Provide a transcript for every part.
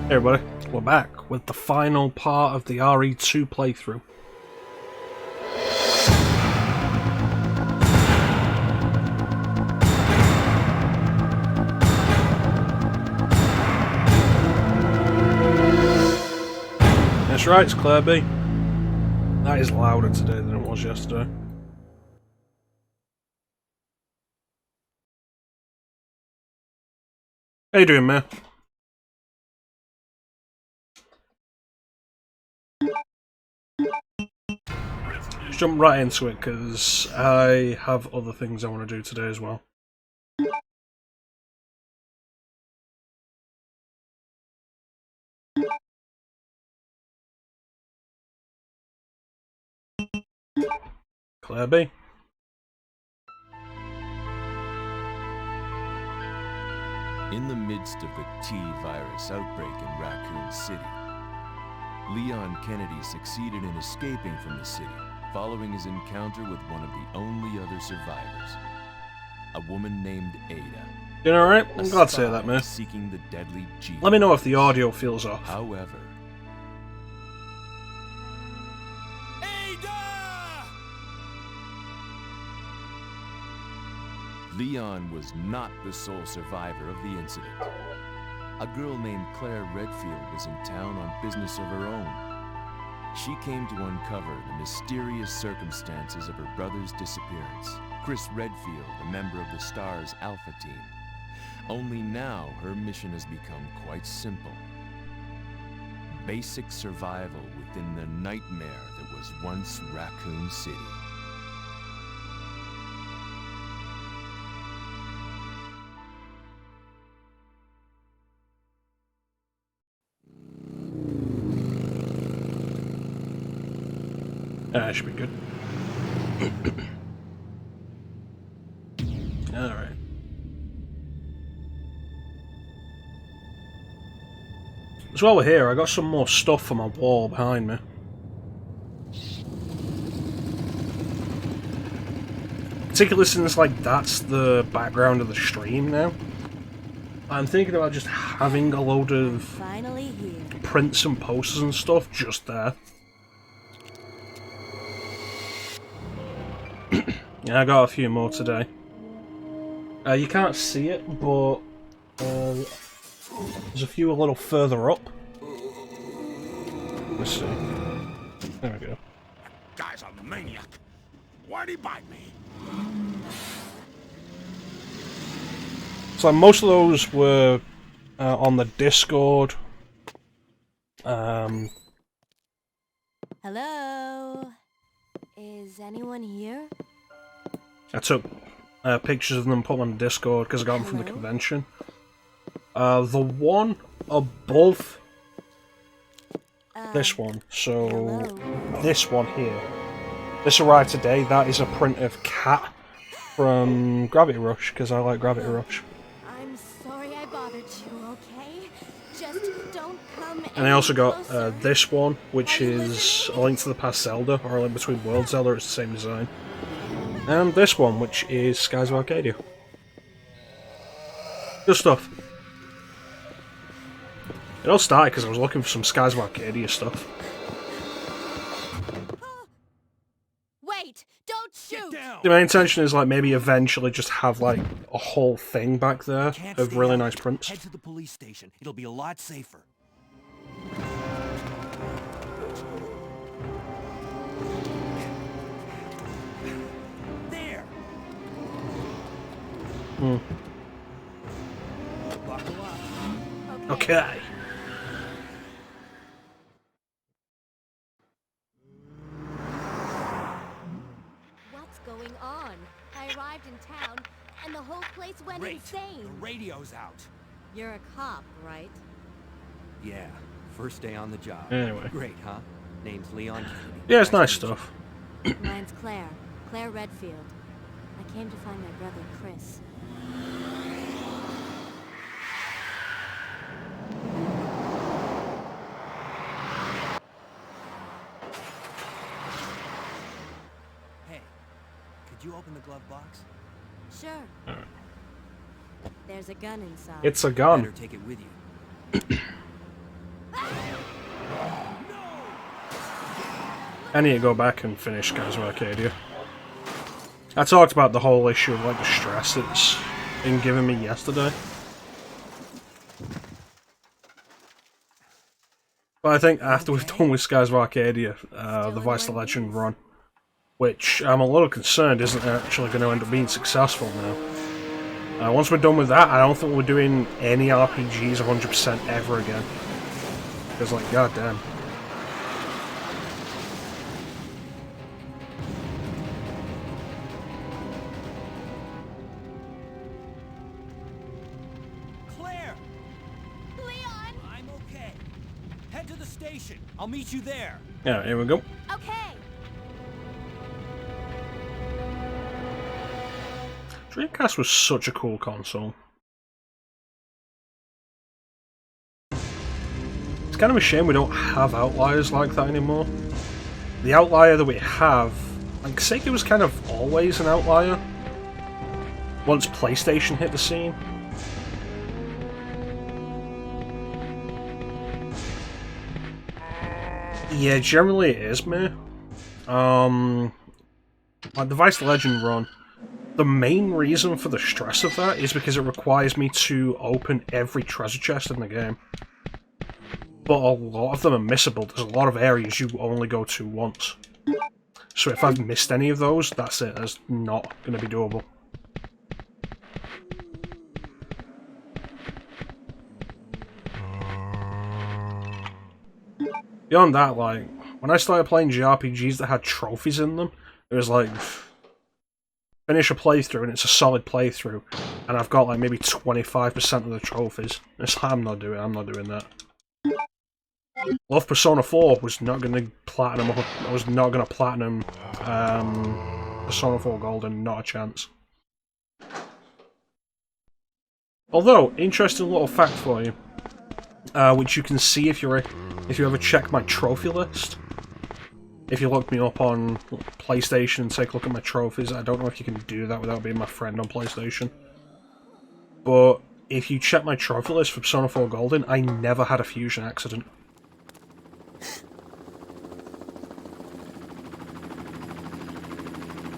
Hey everybody, we're back with the final part of the RE2 playthrough. That's right, it's Claire B. That is louder today than it was yesterday. How you doing, man? Let's jump right into it, because I have other things I want to do today as well. Claire B. In the midst of the T-virus outbreak in Raccoon City, Leon Kennedy succeeded in escaping from the city following his encounter with one of the only other survivors, a woman named Ada. You know, alright? I'm glad to hear that, man. Seeking the deadly G. Let me know if the audio feels off. However, Leon was not the sole survivor of the incident. A girl named Claire Redfield was in town on business of her own. She came to uncover the mysterious circumstances of her brother's disappearance. Chris Redfield, a member of the STARS Alpha team. Only now, her mission has become quite simple. Basic survival within the nightmare that was once Raccoon City. That should be good. Alright. So while we're here, I got some more stuff on my wall behind me. Particularly since, like, that's the background of the stream now. I'm thinking about just having a load of prints and posters and stuff just there. Yeah, I got a few more today. You can't see it, but there's a few a little further up. Let's see. There we go. Guy's a maniac. Why'd he bite me? So most of those were on the Discord. Hello? Is anyone here? I took pictures of them and put them on Discord because I got them from the convention. The one above this one, so this one here, this arrived today. That is a print of Cat from Gravity Rush because I like Gravity Rush. I'm sorry I bothered you, okay? Just don't come. And I also got this one, which is A Link to the Past Zelda, or A Link Between Worlds Zelda. It's the same design. And this one, which is Skies of Arcadia. Good stuff. It all started because I was looking for some Skies of Arcadia stuff. Wait! Don't shoot! My intention is, like, maybe eventually just have, like, a whole thing back there of really nice prints. Head to the police station. It'll be a lot safer. There. Buckle up. Okay. What's going on? I arrived in town, and the whole place went insane. The radio's out. You're a cop, right? Yeah. First day on the job. Anyway. Great, huh? Name's Leon Kennedy. Yeah, it's nice stuff. Mine's Claire. Claire Redfield. I came to find my brother, Chris. Hey, could you open the glove box? Sure. There's a gun inside. It's a gun. Better take it with you. I need to go back and finish Skies of Arcadia. I talked about the whole issue of like the stress that's been giving me yesterday. But I think after we've done with Skies of Arcadia, the Vice the Legend run, which I'm a little concerned isn't actually going to end up being successful now. Once we're done with that, I don't think we're doing any RPGs 100% ever again. Because, like, goddamn. Claire! Leon! I'm okay. Head to the station. I'll meet you there. Yeah, here we go. Okay. Dreamcast was such a cool console. It's kind of a shame we don't have outliers like that anymore. The outlier that we have, like Sega was kind of always an outlier. Once PlayStation hit the scene. Yeah, generally it is me. Like the Vice Legend run, the main reason for the stress of that is because it requires me to open every treasure chest in the game. But a lot of them are missable. There's a lot of areas you only go to once. So if I've missed any of those, that's it. That's not going to be doable. Beyond that, like, when I started playing JRPGs that had trophies in them, it was like, finish a playthrough and it's a solid playthrough, and I've got like maybe 25% of the trophies. It's like, I'm not doing that. Love Persona 4 was not going to platinum. I was not going to platinum Persona 4 Golden. Not a chance. Although, interesting little fact for you, which you can see if you ever check my trophy list. If you look me up on PlayStation and take a look at my trophies, I don't know if you can do that without being my friend on PlayStation. But if you check my trophy list for Persona 4 Golden, I never had a fusion accident.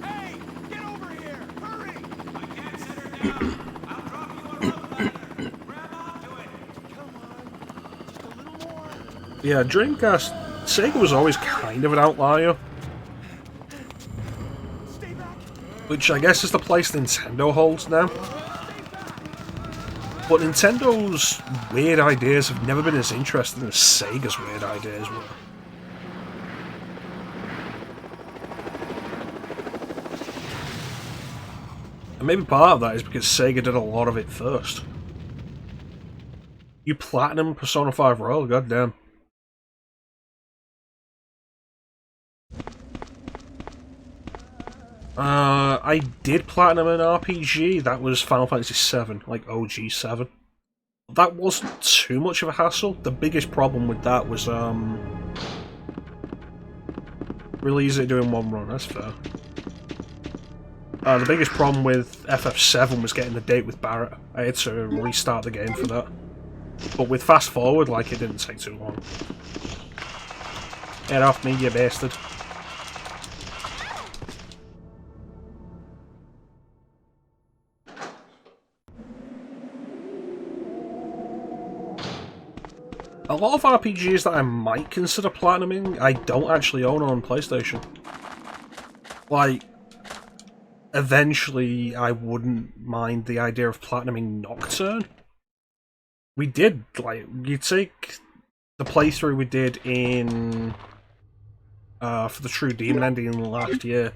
Hey! Get over here! Hurry! I can't set her down. I'll drop you a rope ladder. Grab onto it. Come on. Just a little more. Yeah, Dreamcast... Sega was always kind of an outlier. Which I guess is the place Nintendo holds now. But Nintendo's weird ideas have never been as interesting as Sega's weird ideas were. And maybe part of that is because Sega did a lot of it first. You platinum Persona 5 Royal, goddamn. I did platinum an RPG, that was Final Fantasy VII, like OG 7. That wasn't too much of a hassle. The biggest problem with that was, really easy to do in one run, that's fair. The biggest problem with FF7 was getting the date with Barrett. I had to restart the game for that. But with Fast Forward, like, it didn't take too long. Get off me, you bastard. A lot of RPGs that I might consider platinuming, I don't actually own on PlayStation. Like, eventually I wouldn't mind the idea of platinuming Nocturne. We did, like, you take the playthrough we did in, for the True Demon ending last year,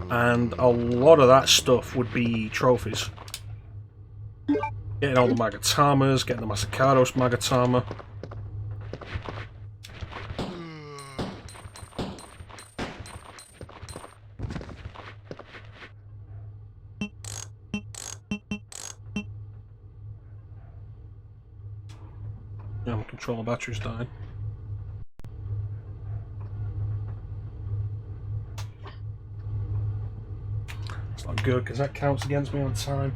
and a lot of that stuff would be trophies. Getting all the Magatamas, getting the Masakados Magatama. Yeah, my controller battery's dying. It's not good, because that counts against me on time.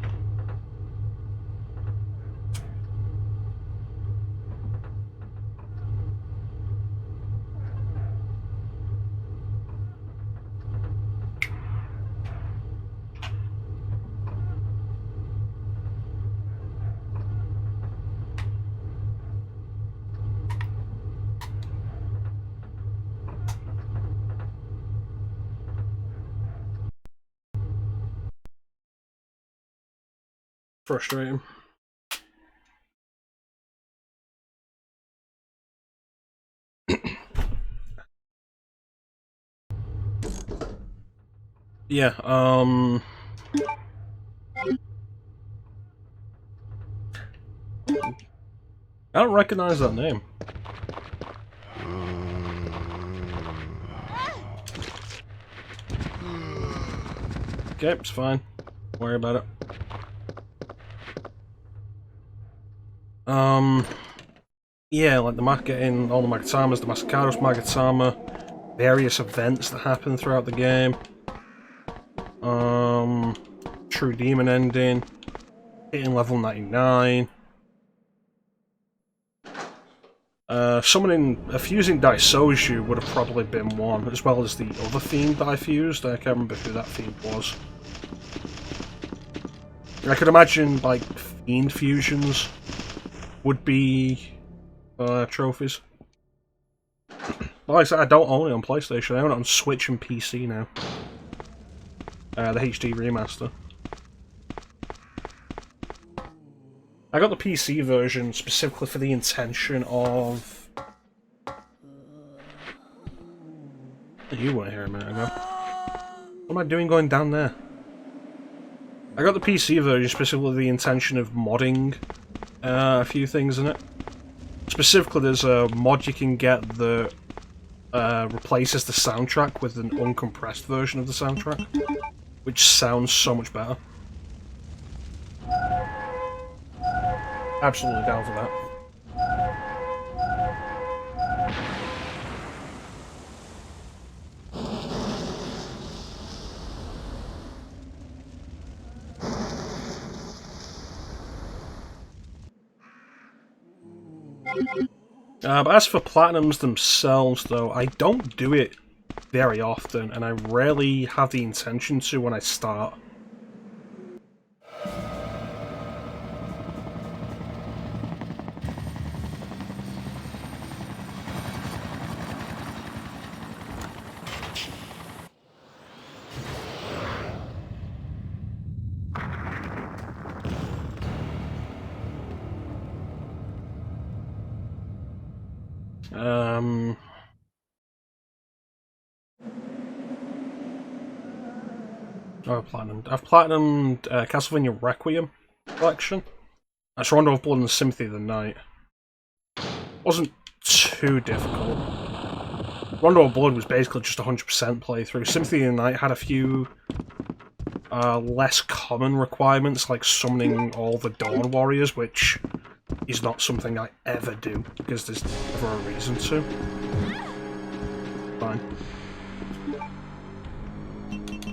Frustrating. Yeah, I don't recognize that name. Okay, it's fine. Don't worry about it. Yeah, like getting all the Magatamas, the Masacados Magatama, various events that happen throughout the game. True Demon ending, hitting level 99. Fusing Daisoju would have probably been one, as well as the other theme that I fused. I can't remember who that theme was. I could imagine, like, Fiend fusions would be trophies. Like I said, I don't own it on PlayStation, I own it on Switch and PC now. The HD remaster. I got the PC version specifically for the intention of... You weren't here a minute ago. What am I doing going down there? I got the PC version specifically with the intention of modding a few things in it. Specifically, there's a mod you can get that replaces the soundtrack with an uncompressed version of the soundtrack, which sounds so much better. Absolutely down for that. But as for platinums themselves, though, I don't do it very often, and I rarely have the intention to when I start. Oh, platinum. I've platinumed Castlevania Requiem collection. That's Rondo of Blood and Symphony of the Night. Wasn't too difficult. Rondo of Blood was basically just 100% playthrough. Symphony of the Night had a few less common requirements, like summoning all the Dawn Warriors, which is not something I ever do, because there's never a reason to. Fine.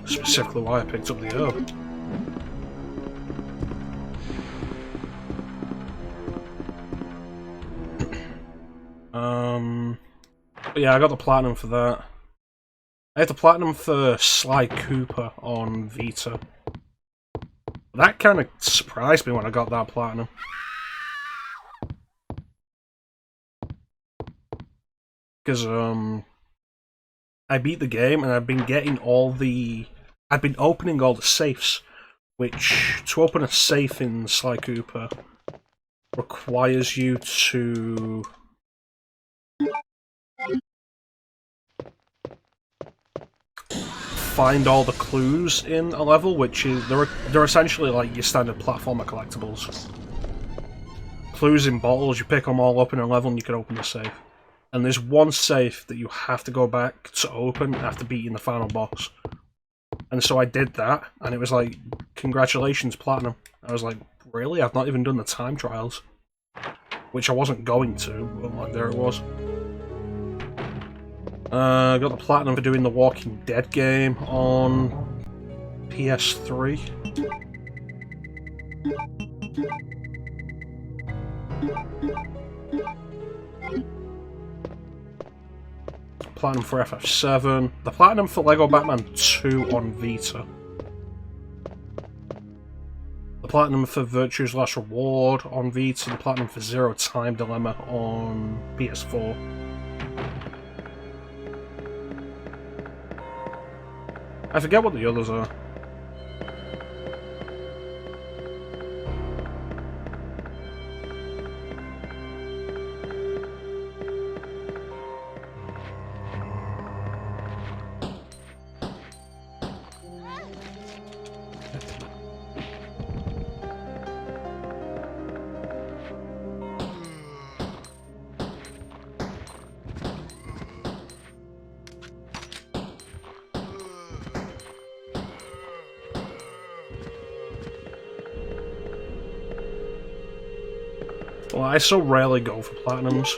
Specifically why I picked up the herb. But yeah, I got the platinum for that. I had the platinum for Sly Cooper on Vita. That kind of surprised me when I got that platinum. Because, I beat the game and I've been getting I've been opening all the safes, which, to open a safe in Sly Cooper, requires you to... find all the clues in a level, which is... They're essentially like your standard platformer collectibles. Clues in bottles, you pick them all up in a level and you can open the safe. And there's one safe that you have to go back to open after beating the final boss. And so I did that, and it was like, congratulations, platinum. I was like, really? I've not even done the time trials. Which I wasn't going to, but like, there it was. I got the platinum for doing the Walking Dead game on PS3. Platinum for FF7. The platinum for Lego Batman 2 on Vita. The platinum for Virtue's Last Reward on Vita. The platinum for Zero Time Dilemma on PS4. I forget what the others are. Well, I so rarely go for platinums.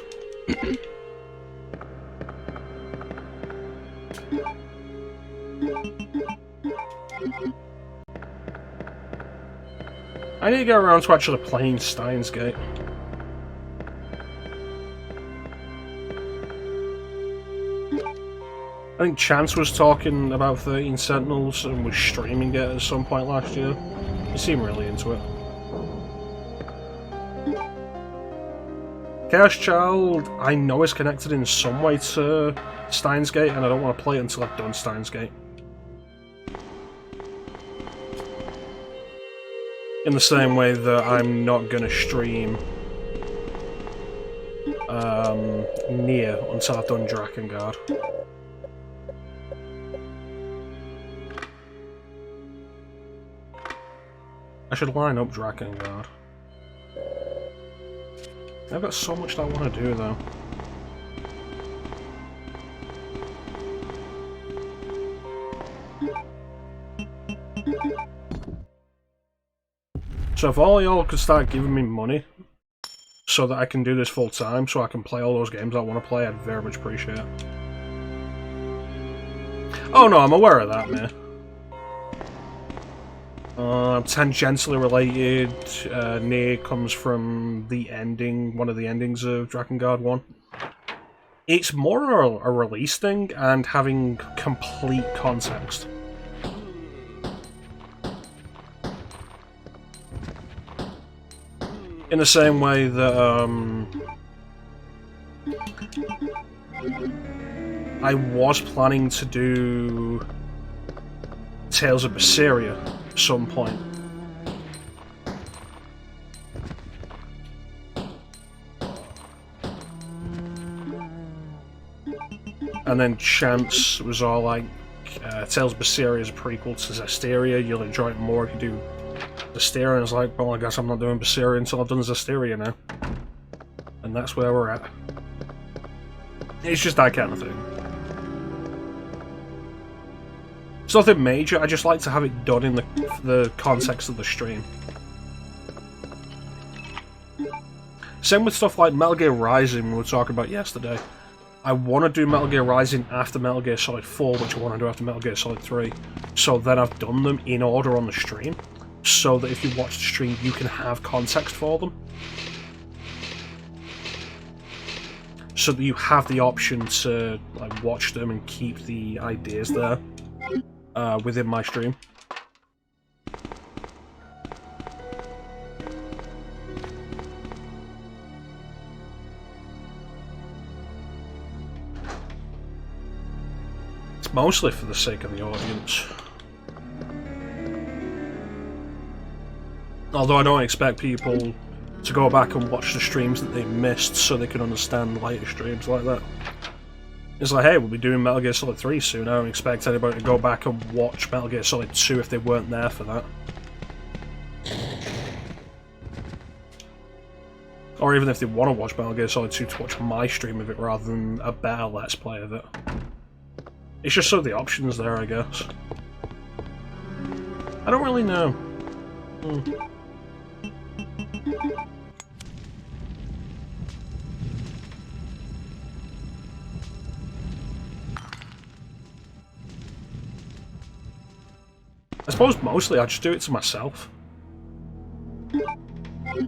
I need to get around to actually playing Steins Gate. I think Chance was talking about 13 Sentinels and was streaming it at some point last year. He seemed really into it. Chaos Child, I know is connected in some way to Steins Gate, and I don't want to play it until I've done Steins Gate. In the same way that I'm not going to stream Nier until I've done Drakengard. I should line up Drakengard. I've got so much that I want to do though. So if all y'all could start giving me money so that I can do this full time, so I can play all those games I want to play, I'd very much appreciate it. Oh no, I'm aware of that, man. Tangentially related, Nier comes from the ending, one of the endings of Drakengard 1. It's more a release thing and having complete context. In the same way that, I was planning to do Tales of Berseria at some point. And then Chance was all like, Tales of Berseria is a prequel to Zestiria, you'll enjoy it more if you do Zestiria, and I was like, well, I guess I'm not doing Berseria until I've done Zestiria now. And that's where we're at. It's just that kind of thing. It's nothing major, I just like to have it done in the context of the stream. Same with stuff like Metal Gear Rising we were talking about yesterday. I want to do Metal Gear Rising after Metal Gear Solid 4, which I want to do after Metal Gear Solid 3. So then I've done them in order on the stream, so that if you watch the stream you can have context for them. So that you have the option to like watch them and keep the ideas there within my stream. It's mostly for the sake of the audience. Although I don't expect people to go back and watch the streams that they missed so they can understand later streams like that. It's like, hey, we'll be doing Metal Gear Solid 3 soon, I don't expect anybody to go back and watch Metal Gear Solid 2 if they weren't there for that. Or even if they want to watch Metal Gear Solid 2 to watch my stream of it rather than a better Let's Play of it. It's just so the option's there, I guess. I don't really know. I suppose mostly I just do it to myself.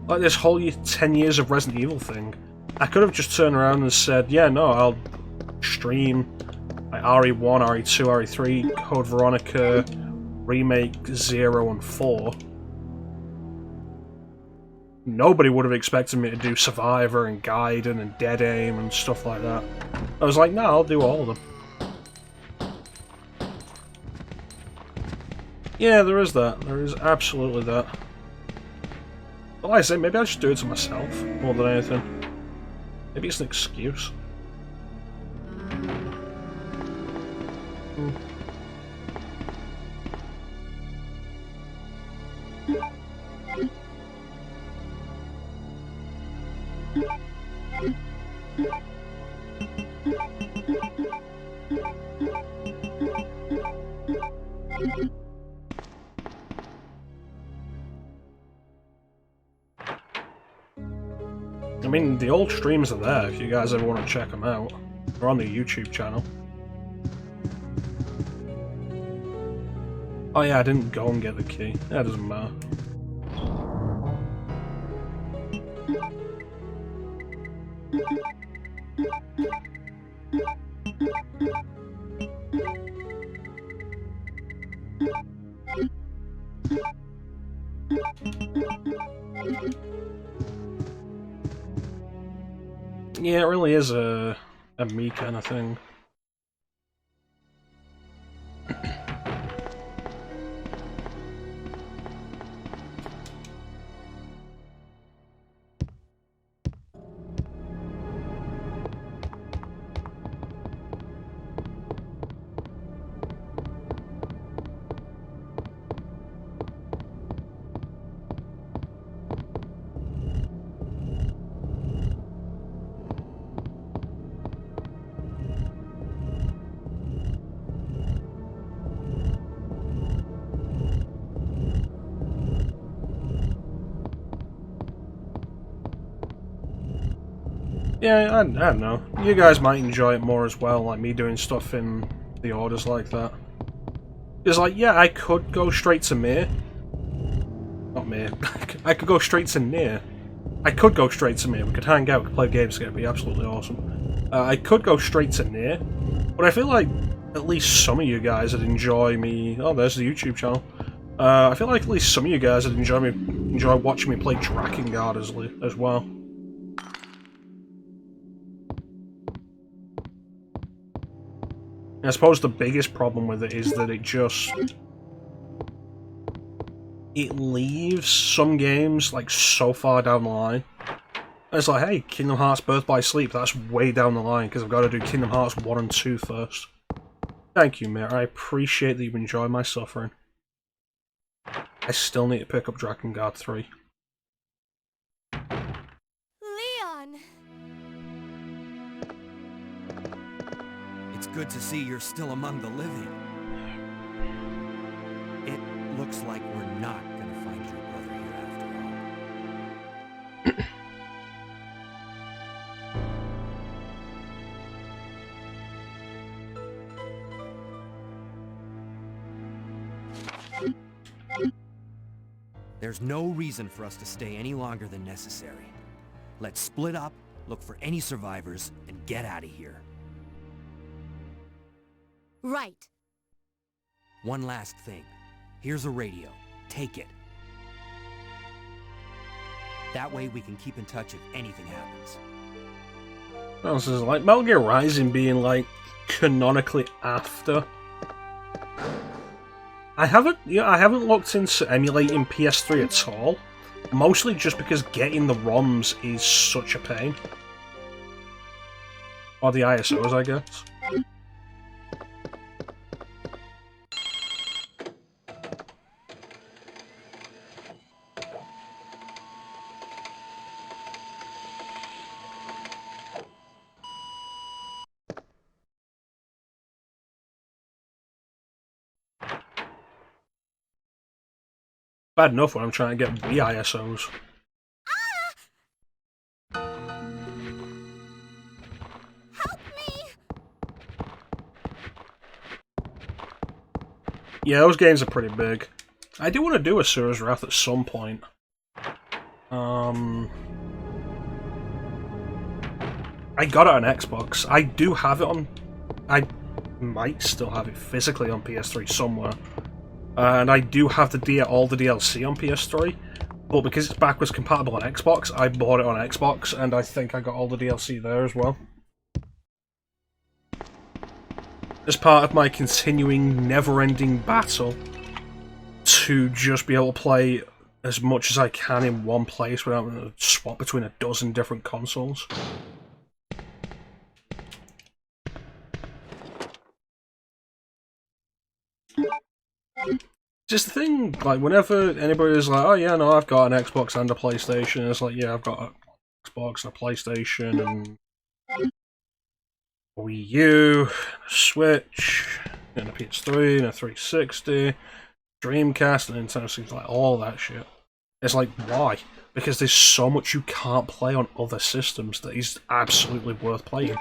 Like this whole 10 years of Resident Evil thing. I could have just turned around and said, yeah, no, I'll stream like RE1, RE2, RE3, Code Veronica, Remake 0 and 4. Nobody would have expected me to do Survivor and Gaiden and Dead Aim and stuff like that. I was like, no, I'll do all of them. Yeah, there is that. There is absolutely that. But like I say, maybe I just do it to myself more than anything. Maybe it's an excuse. mean, the old streams are there if you guys ever want to check them out. They're on the YouTube channel. Oh yeah, I didn't go and get the key. That doesn't matter. Yeah, it really is a me kind of thing. Yeah, I don't know. You guys might enjoy it more as well, like me doing stuff in the orders like that. It's like, yeah, I could go straight to Mir. Not Mir. I could go straight to Nier. I could go straight to Mir. We could hang out, we could play games together, it'd be absolutely awesome. I could go straight to Nier, but I feel like at least some of you guys would enjoy me... Oh, there's the YouTube channel. I feel like at least some of you guys would enjoy watching me play Drakengard as well. I suppose the biggest problem with it is that it leaves some games like so far down the line. It's like, hey, Kingdom Hearts Birth by Sleep, that's way down the line because I've got to do Kingdom Hearts 1 and 2 first. Thank you, mate. I appreciate that you enjoy my suffering. I still need to pick up Drakengard 3. Leon! It's good to see you're still among the living. It looks like we're not gonna find your brother here after all. There's no reason for us to stay any longer than necessary. Let's split up, look for any survivors, and get out of here. Right. One last thing. Here's a radio. Take it. That way we can keep in touch if anything happens. Oh, this is like Metal Gear Rising being like canonically after. I haven't looked into emulating PS3 at all. Mostly just because getting the ROMs is such a pain. Or the ISOs, I guess. Bad enough when I'm trying to get Wii ISOs. Help me! Yeah, those games are pretty big. I do want to do a Asura's Wrath at some point. I got it on Xbox. I do have it on... I might still have it physically on PS3 somewhere. And I do have all the DLC on PS3, but because it's backwards compatible on Xbox, I bought it on Xbox, and I think I got all the DLC there as well. As part of my continuing, never-ending battle to just be able to play as much as I can in one place without having to swap between a dozen different consoles. Just the thing, like, whenever anybody's like, oh yeah, no, I've got an Xbox and a PlayStation, it's like, yeah, I've got an Xbox and a PlayStation and a Wii U, and a Switch, and a PS3, and a 360, Dreamcast, and Nintendo 60, like, all that shit. It's like, why? Because there's so much you can't play on other systems that is absolutely worth playing.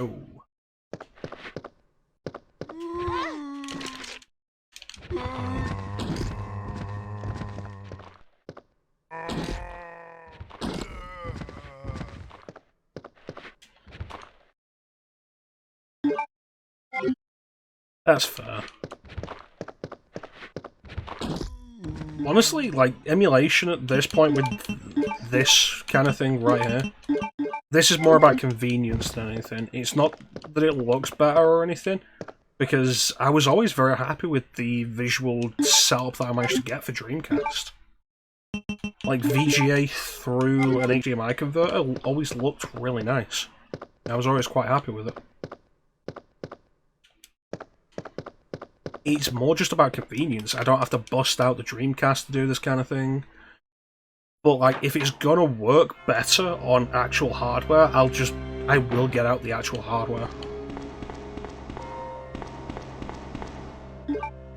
Oh. That's fair. Honestly, like, emulation at this point with this kind of thing right here, this is more about convenience than anything. It's not that it looks better or anything, because I was always very happy with the visual setup that I managed to get for Dreamcast. Like, VGA through an HDMI converter always looked really nice. I was always quite happy with it. It's more just about convenience. I don't have to bust out the Dreamcast to do this kind of thing. But, like, if it's gonna work better on actual hardware, I will get out the actual hardware.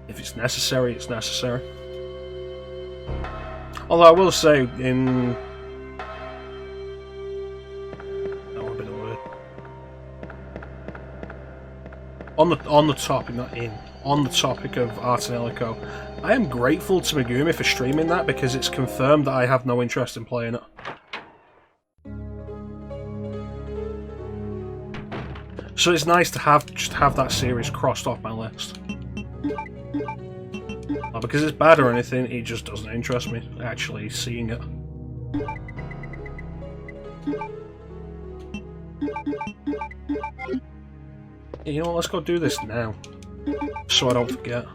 If it's necessary, it's necessary. Although I will say, in... that would have been a word. On the topic, not in. On the topic of Art and Illico, I am grateful to Megumi for streaming that because it's confirmed that I have no interest in playing it. So it's nice to just have that series crossed off my list. Not because it's bad or anything, it just doesn't interest me actually seeing it. You know what, let's go do this now. So I don't forget.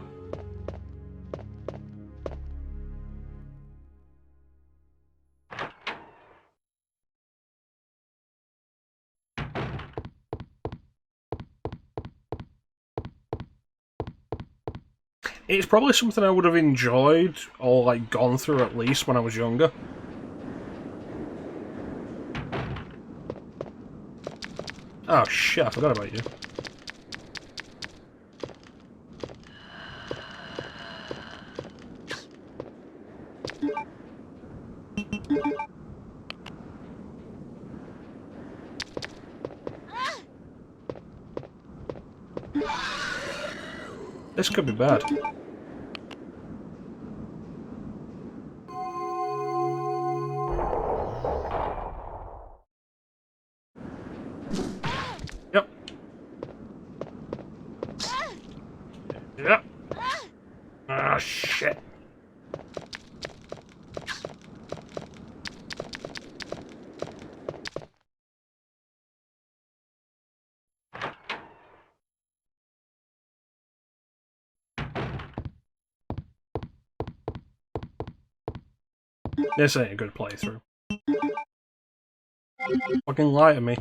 It's probably something I would have enjoyed, or like gone through at least when I was younger. Oh shit, I forgot about you. This could be bad. Yep. Yep. Ah, shit. This ain't a good playthrough. Fucking lie to me.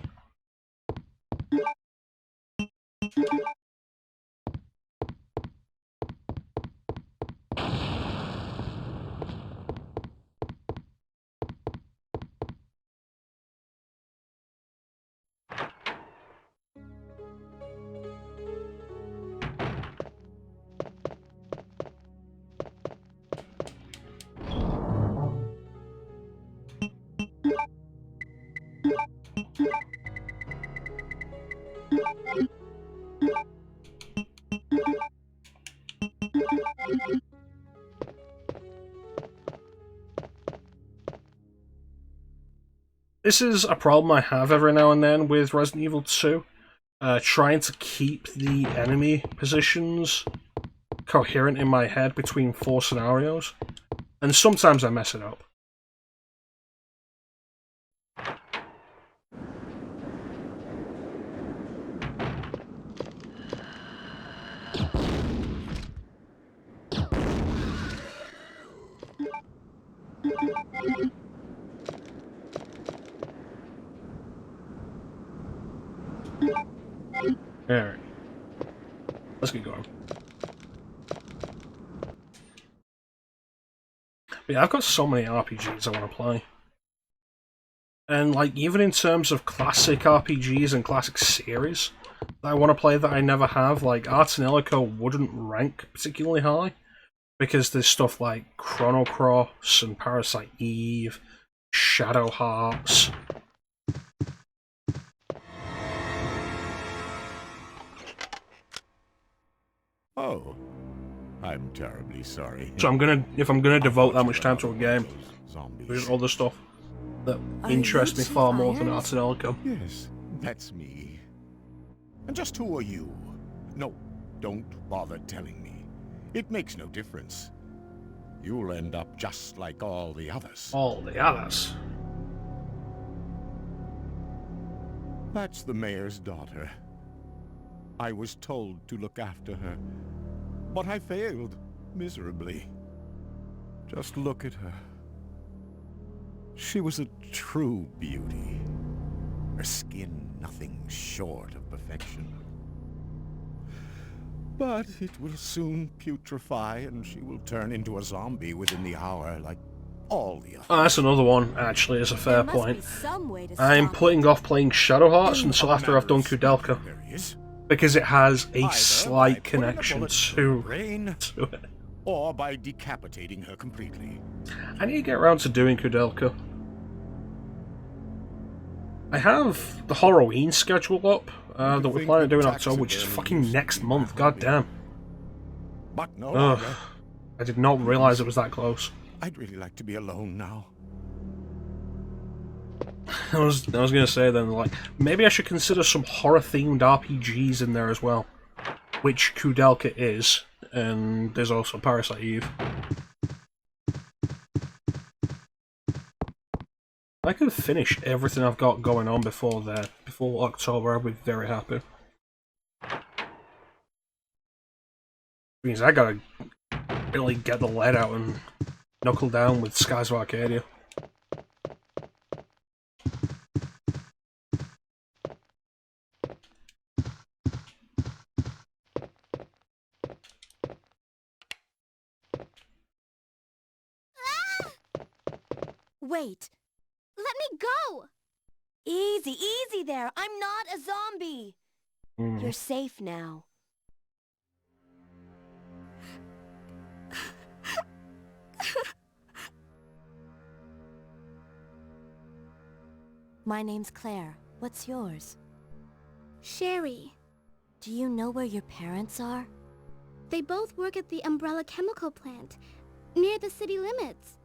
This is a problem I have every now and then with Resident Evil 2. Trying to keep the enemy positions coherent in my head between 4 scenarios. And sometimes I mess it up. Alright. Let's get going. But yeah, I've got so many RPGs I want to play. And like even in terms of classic RPGs and classic series that I want to play that I never have, like Arts and Illico wouldn't rank particularly high because there's stuff like Chrono Cross and Parasite Eve, Shadow Hearts. Oh, I'm terribly sorry. So if I'm gonna devote that much time to a game, there's other stuff that interests me far more than Arts and Illico. Yes, that's me. And just who are you? No, don't bother telling me. It makes no difference. You'll end up just like all the others. All the others. That's the mayor's daughter. I was told to look after her, but I failed miserably. Just look at her. She was a true beauty. Her skin nothing short of perfection. But it will soon putrefy and she will turn into a zombie within the hour like all the others. Oh, that's another one, actually, is a fair There must point. be some way to I'm stop putting off playing Shadow Hearts until after I've done Kudelka, There he is. because it has a Either by slight putting a connection bullet through to her brain, it. or by decapitating her completely. I need to get around to doing Kudelka. I have the Halloween schedule up that we're planning to do in October, which is fucking next month, god damn. But no Ugh. longer. I did not realise it was that close. I'd really like to be alone now. I was gonna say then, like, maybe I should consider some horror-themed RPGs in there as well. Which Kudelka is, and there's also Parasite Eve. I could finish everything I've got going on before October, I'd be very happy. Means I gotta really get the lead out and knuckle down with Skies of Arcadia. Wait. Let me go! Easy, easy there. I'm not a zombie. You're safe now. My name's Claire. What's yours? Sherry. Do you know where your parents are? They both work at the Umbrella Chemical Plant, near the city limits.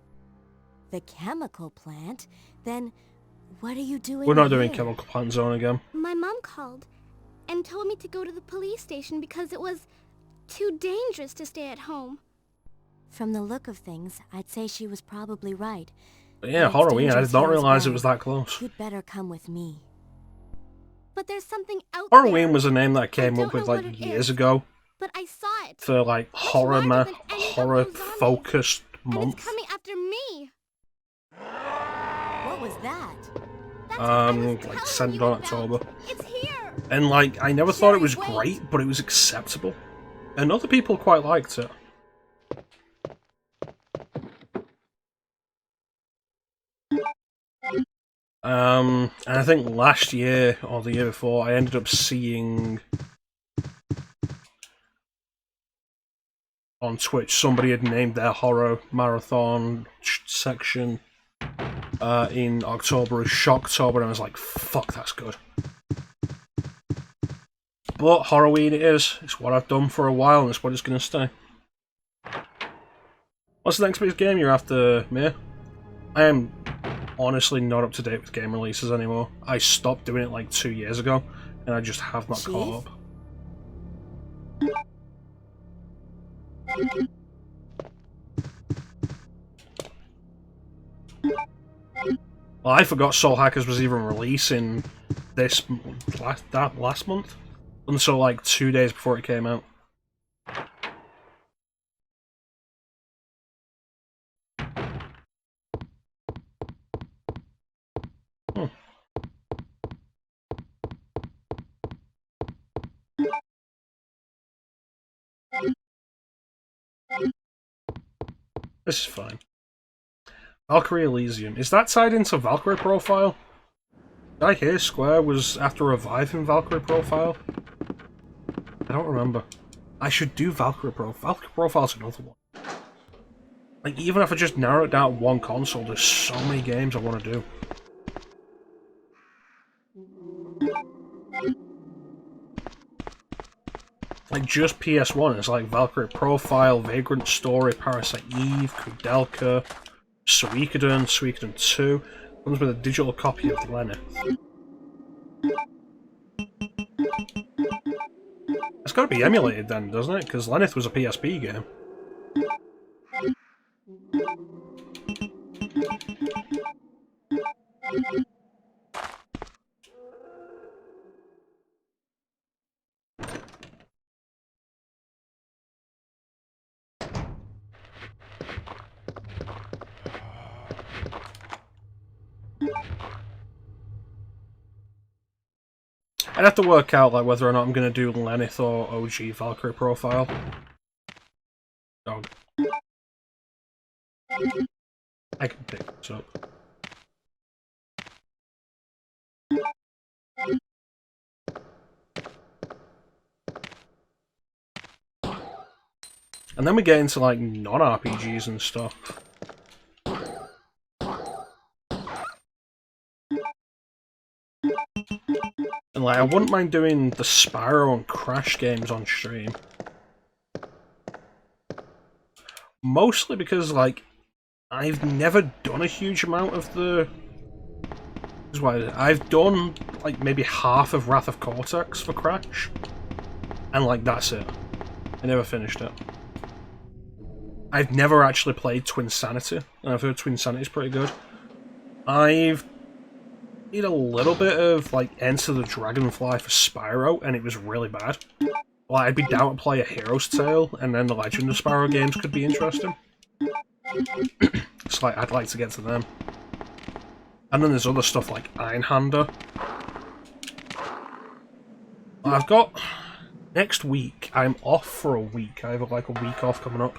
The chemical plant? Then what are you doing We're not doing here? Chemical Plant Zone again. My mom called and told me to go to the police station because it was too dangerous to stay at home. From the look of things, I'd say she was probably right. But yeah, It's Halloween, I dangerous did not here as realise it well. was that close. You'd better come with me. But there's something out Halloween there. was a name that I came don't up with know like what it years is. ago But I saw it. for like horror larger than any horror double zombie. focused And month. it's coming after me. What was that? That's what I was Like telling centered you on about. October. It's here. And like I never thought it was Sherry, wait. great, but it was acceptable. And other people quite liked it. And I think last year or the year before, I ended up seeing on Twitch somebody had named their horror marathon section in October as Shocktober, and I was like, "Fuck, that's good." But Halloween it is. It's what I've done for a while, and it's what it's going to stay. What's the next big game you're after, Mia? I am honestly not up to date with game releases anymore. I stopped doing it like 2 years ago, and I just have not caught up. Well, I forgot Soul Hackers was even releasing last month until like 2 days before it came out. This is fine. Valkyrie Elysium. Is that tied into Valkyrie Profile? Did I hear Square was after reviving Valkyrie Profile? I don't remember. I should do Valkyrie Profile. Valkyrie Profile's another one. Like, even if I just narrow it down to one console, there's so many games I want to do. Like, just PS1, it's like Valkyrie Profile, Vagrant Story, Parasite Eve, Kudelka, Suikoden 2. Comes with a digital copy of Lenneth. It's gotta be emulated then, doesn't it? Because Lenneth was a PSP game. I'd have to work out like whether or not I'm going to do Lenneth or OG Valkyrie Profile. Dog. I can pick this up. And then we get into like non-RPGs and stuff. And like, I wouldn't mind doing the Spyro and Crash games on stream. Mostly because, like, I've never done a huge amount of the... I've done, like, maybe half of Wrath of Cortex for Crash. And, like, that's it. I never finished it. I've never actually played Twinsanity, and I've heard Twinsanity's pretty good. I've did a little bit of like Enter the Dragonfly for Spyro, and it was really bad. Like, I'd be down to play a Hero's Tale, and then the Legend of Spyro games could be interesting. So like, I'd like to get to them. And then there's other stuff like Einhander. I've got... Next week, I'm off for a week. I have like a week off coming up.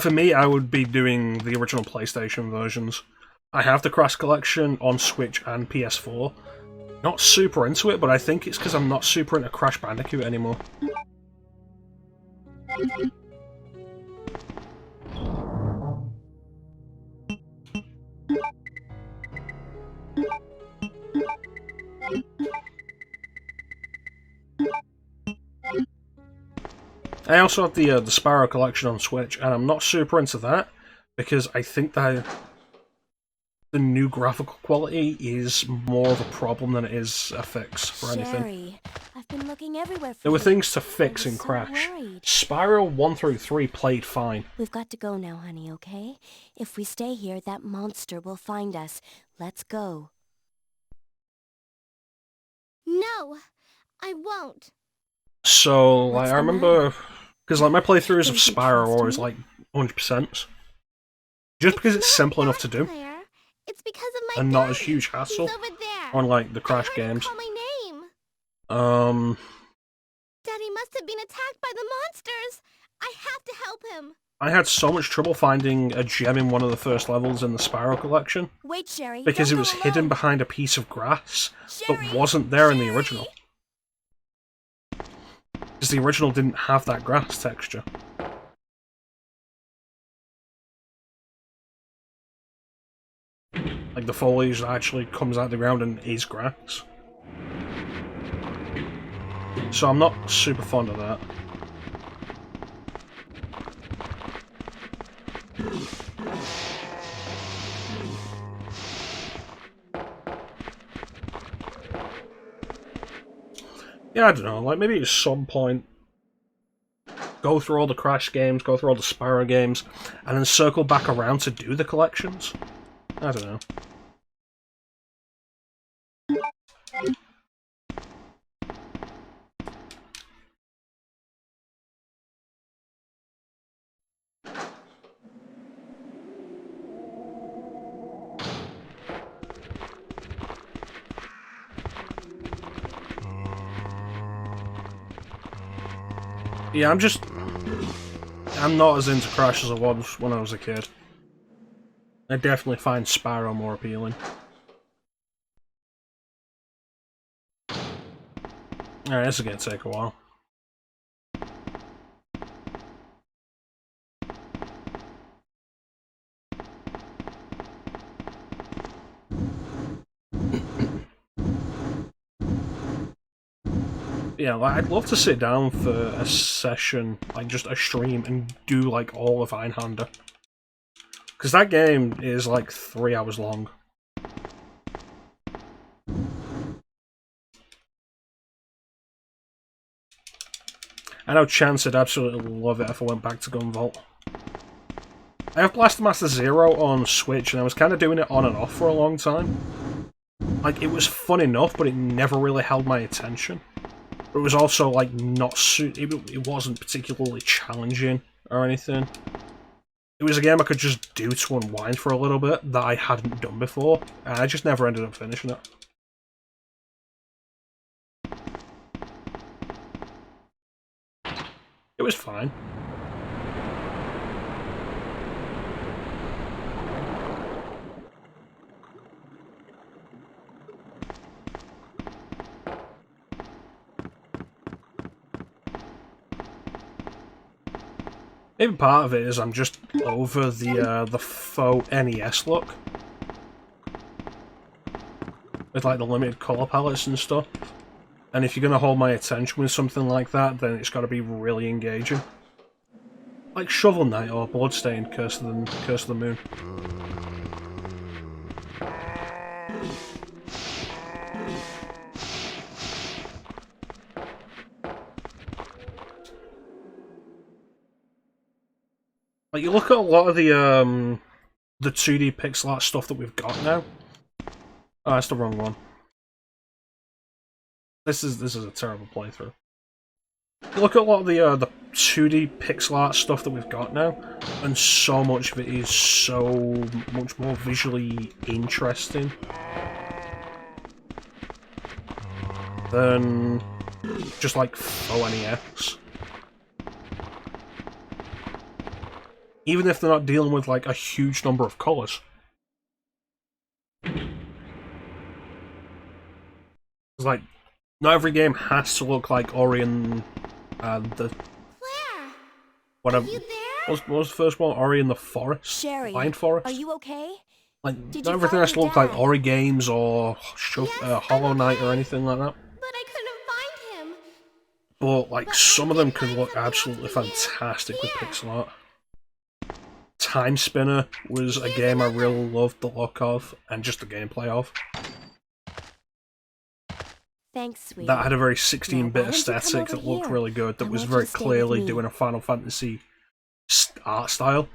For me, I would be doing the original PlayStation versions. I have the Crash Collection on Switch and PS4. Not super into it, but I think it's because I'm not super into Crash Bandicoot anymore. I also have the Spyro collection on Switch, and I'm not super into that because I think that the new graphical quality is more of a problem than it is a fix for anything. Sherry, I've been looking everywhere for There were you. things to fix I'm in so Crash. worried. Spyro 1 through 3 played fine. We've got to go now, honey, okay? If we stay here, that monster will find us. Let's go. No, I won't. So, like, What's I the remember, because like my playthroughs of Don't you Spyro are trust always me? like 100%. Just because it's not simple enough that, to do, Claire. It's because of my and not as daddy. huge hassle, He's over there. unlike the Crash I heard him games. call my name. Daddy must have been attacked by the monsters. I have to help him. I had so much trouble finding a gem in one of the first levels in the Spyro collection, Wait, Sherry. because it don't was go hidden alone. behind a piece of grass Sherry, that wasn't there in the Sherry! original. Because the original didn't have that grass texture. Like, the foliage that actually comes out of the ground and is grass. So I'm not super fond of that. Yeah, I don't know, like maybe at some point go through all the Crash games, go through all the Spyro games, and then circle back around to do the collections? I don't know. Yeah, I'm not as into Crash as I was when I was a kid. I definitely find Spyro more appealing. Alright, this is gonna take a while. Yeah, like, I'd love to sit down for a session, like just a stream, and do like all of Einhander. Because that game is like 3 hours long. I know Chance would absolutely love it if I went back to Gunvolt. I have Blaster Master Zero on Switch, and I was kind of doing it on and off for a long time. Like, it was fun enough, but it never really held my attention. But it was also, like, not it wasn't particularly challenging or anything. It was a game I could just do to unwind for a little bit that I hadn't done before, and I just never ended up finishing it. It was fine. Maybe part of it is I'm just over the faux NES look. With like the limited colour palettes and stuff. And if you're going to hold my attention with something like that, then it's got to be really engaging. Like Shovel Knight or Bloodstained Curse of the Moon. Like, you look at a lot of the 2D pixel art stuff that we've got now. Oh, that's the wrong one. This is a terrible playthrough. You look at a lot of the 2D pixel art stuff that we've got now, and so much of it is so much more visually interesting than just like faux NES. Even if they're not dealing with like a huge number of colours. It's like, not every game has to look like Ori and the... Claire! Are Whatever. you there? What was the first one? Ori and the Forest? Sherry, Blind Forest? are you okay? Like, Did not you everything find has to your look like dad? Ori games or Hollow Knight or anything like that. But I couldn't find him. But, like, But some I of them can could find look something else absolutely for you. fantastic with Here. pixel art. Time Spinner was a game I really loved the look of, and just the gameplay of. Thanks, sweetie. That had a very Now, 16-bit why don't you come aesthetic over that looked here? really good, that I was want you very to stay with clearly me. doing a Final Fantasy art style.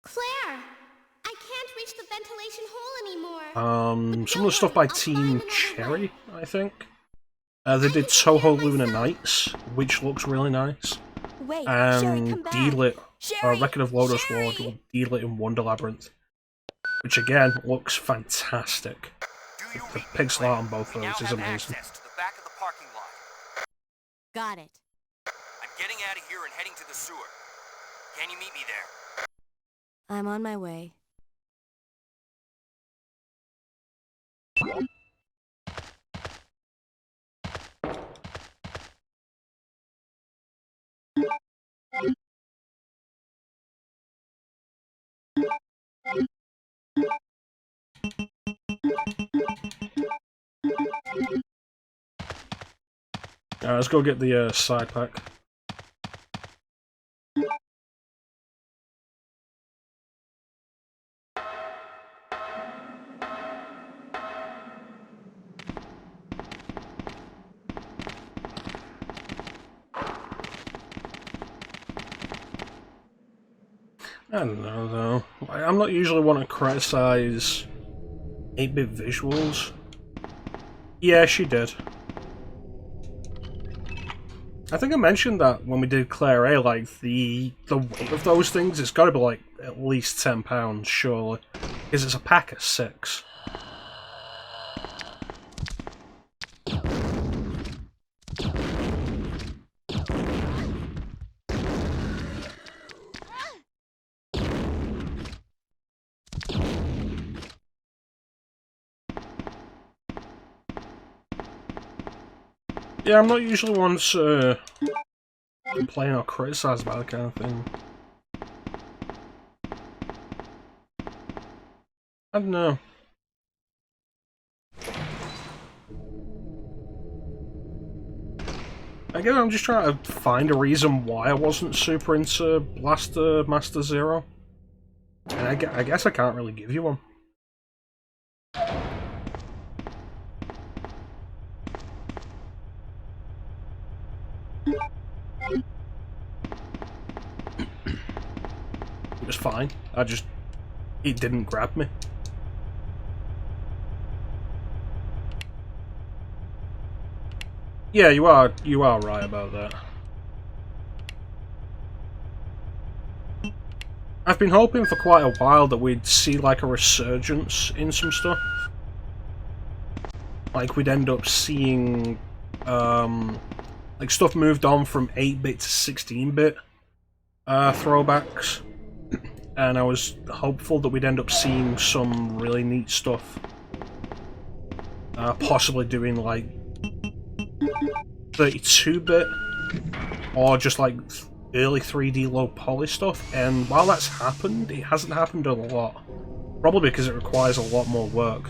Claire! I can't reach the ventilation hole anymore. Some of the stuff by I'll find Team another Cherry, way. I think. They did Toho Luna Nights, which looks really nice. Wait, Sherry, And come back. D-Lit, Sherry! Record of Lotus Sherry! Ward, or D-Lit in Wonder Labyrinth, which again looks fantastic. Do you The read me, pixel Claire? art on both We now those is have amazing. access to the back of the parking lot. Got it. I'm getting out of here and heading to the sewer. Can you meet me there? I'm on my way. Alright, let's go get the side pack. I don't know though. I'm not usually one to criticize 8-bit visuals. Yeah, she did. I think I mentioned that when we did Claire A, like, the weight of those things, it's gotta be like at least £10, surely. Because it's a pack of 6. Yeah, I'm not usually one to complain or criticise about that kind of thing. I don't know. Again, I'm just trying to find a reason why I wasn't super into Blaster Master Zero. And I guess I can't really give you one. It was fine. It didn't grab me. Yeah, you are right about that. I've been hoping for quite a while that we'd see like a resurgence in some stuff. Like we'd end up seeing like stuff moved on from 8-bit to 16-bit throwbacks. And I was hopeful that we'd end up seeing some really neat stuff. Possibly doing like 32-bit or just like early 3D low poly stuff, and while that's happened, it hasn't happened a lot. Probably because it requires a lot more work.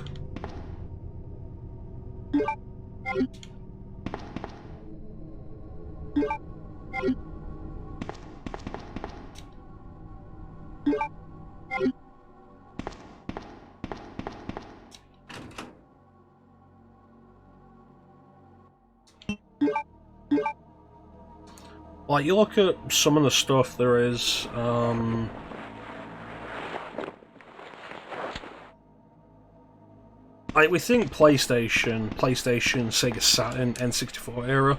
Like, you look at some of the stuff there is, like, we think PlayStation, Sega Saturn, N64 era,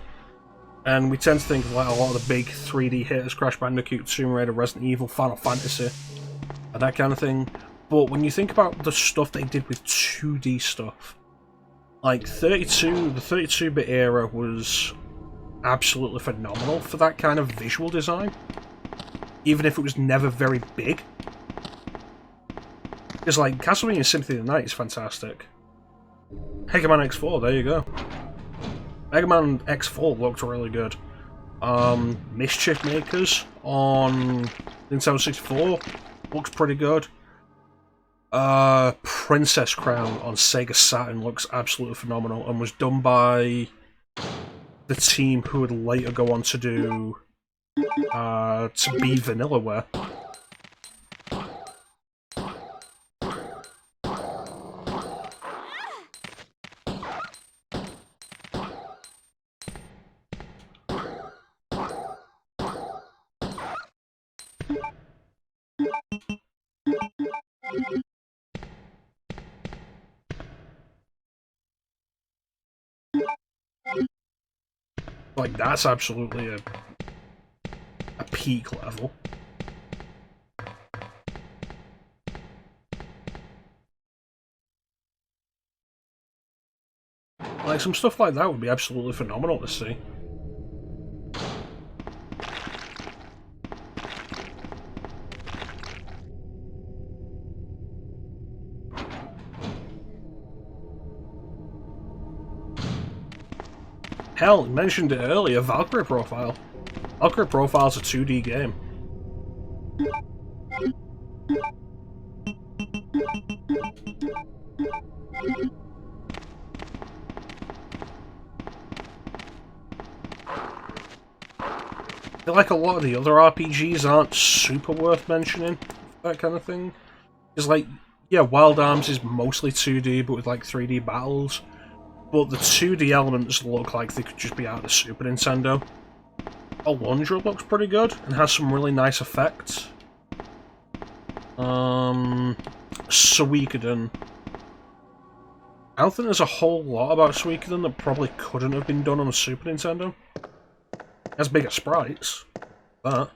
and we tend to think of like a lot of the big 3D hitters, Crash Bandicoot, Tomb Raider, Resident Evil, Final Fantasy, and that kind of thing. But when you think about the stuff they did with 2D stuff, like the 32-bit era was absolutely phenomenal for that kind of visual design, even if it was never very big. Because like Castlevania Symphony of the Night is fantastic. Mega Man X4, there you go. Mega Man X4 looked really good. Mischief Makers on Nintendo 64 looks pretty good. Princess Crown on Sega Saturn looks absolutely phenomenal and was done by the team who would later go on to do to be Vanillaware. Like, that's absolutely a peak level. Like, some stuff like that would be absolutely phenomenal to see. Hell, you mentioned it earlier, Valkyrie Profile. Valkyrie Profile's a 2D game. I feel like a lot of the other RPGs aren't super worth mentioning, that kind of thing. Because, like, yeah, Wild Arms is mostly 2D, but with, like, 3D battles. But the 2D elements look like they could just be out of the Super Nintendo. Alundra looks pretty good, and has some really nice effects. Suikoden. I don't think there's a whole lot about Suikoden that probably couldn't have been done on a Super Nintendo. It has bigger sprites, but...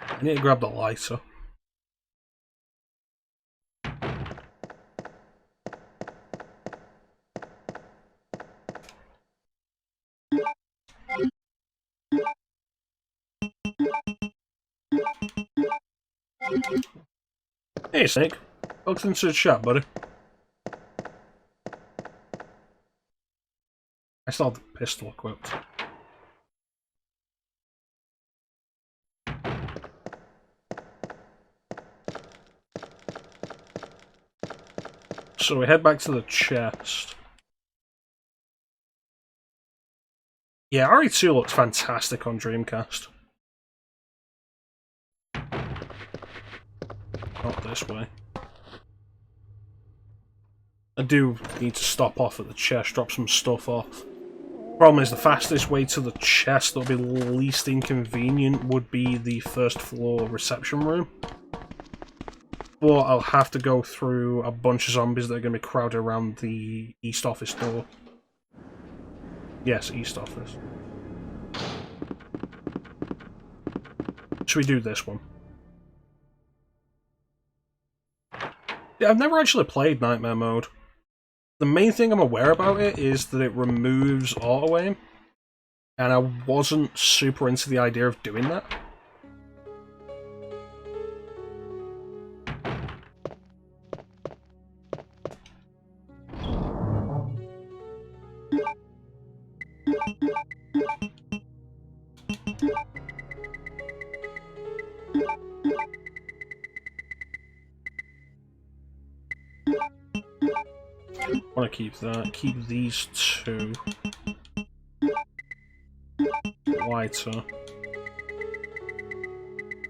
I need to grab the lighter. Hey, Snake. Welcome to the chat, buddy. I still have the pistol equipped. So we head back to the chest. Yeah, RE2 looks fantastic on Dreamcast. Not this way. I do need to stop off at the chest, drop some stuff off. Problem is, the fastest way to the chest that would be least inconvenient would be the first floor reception room. But I'll have to go through a bunch of zombies that are going to be crowded around the East Office door. Yes, East Office. Should we do this one? Yeah, I've never actually played Nightmare Mode. The main thing I'm aware about it is that it removes auto-aim, and I wasn't super into the idea of doing that. I want to keep that. Keep these two lighter.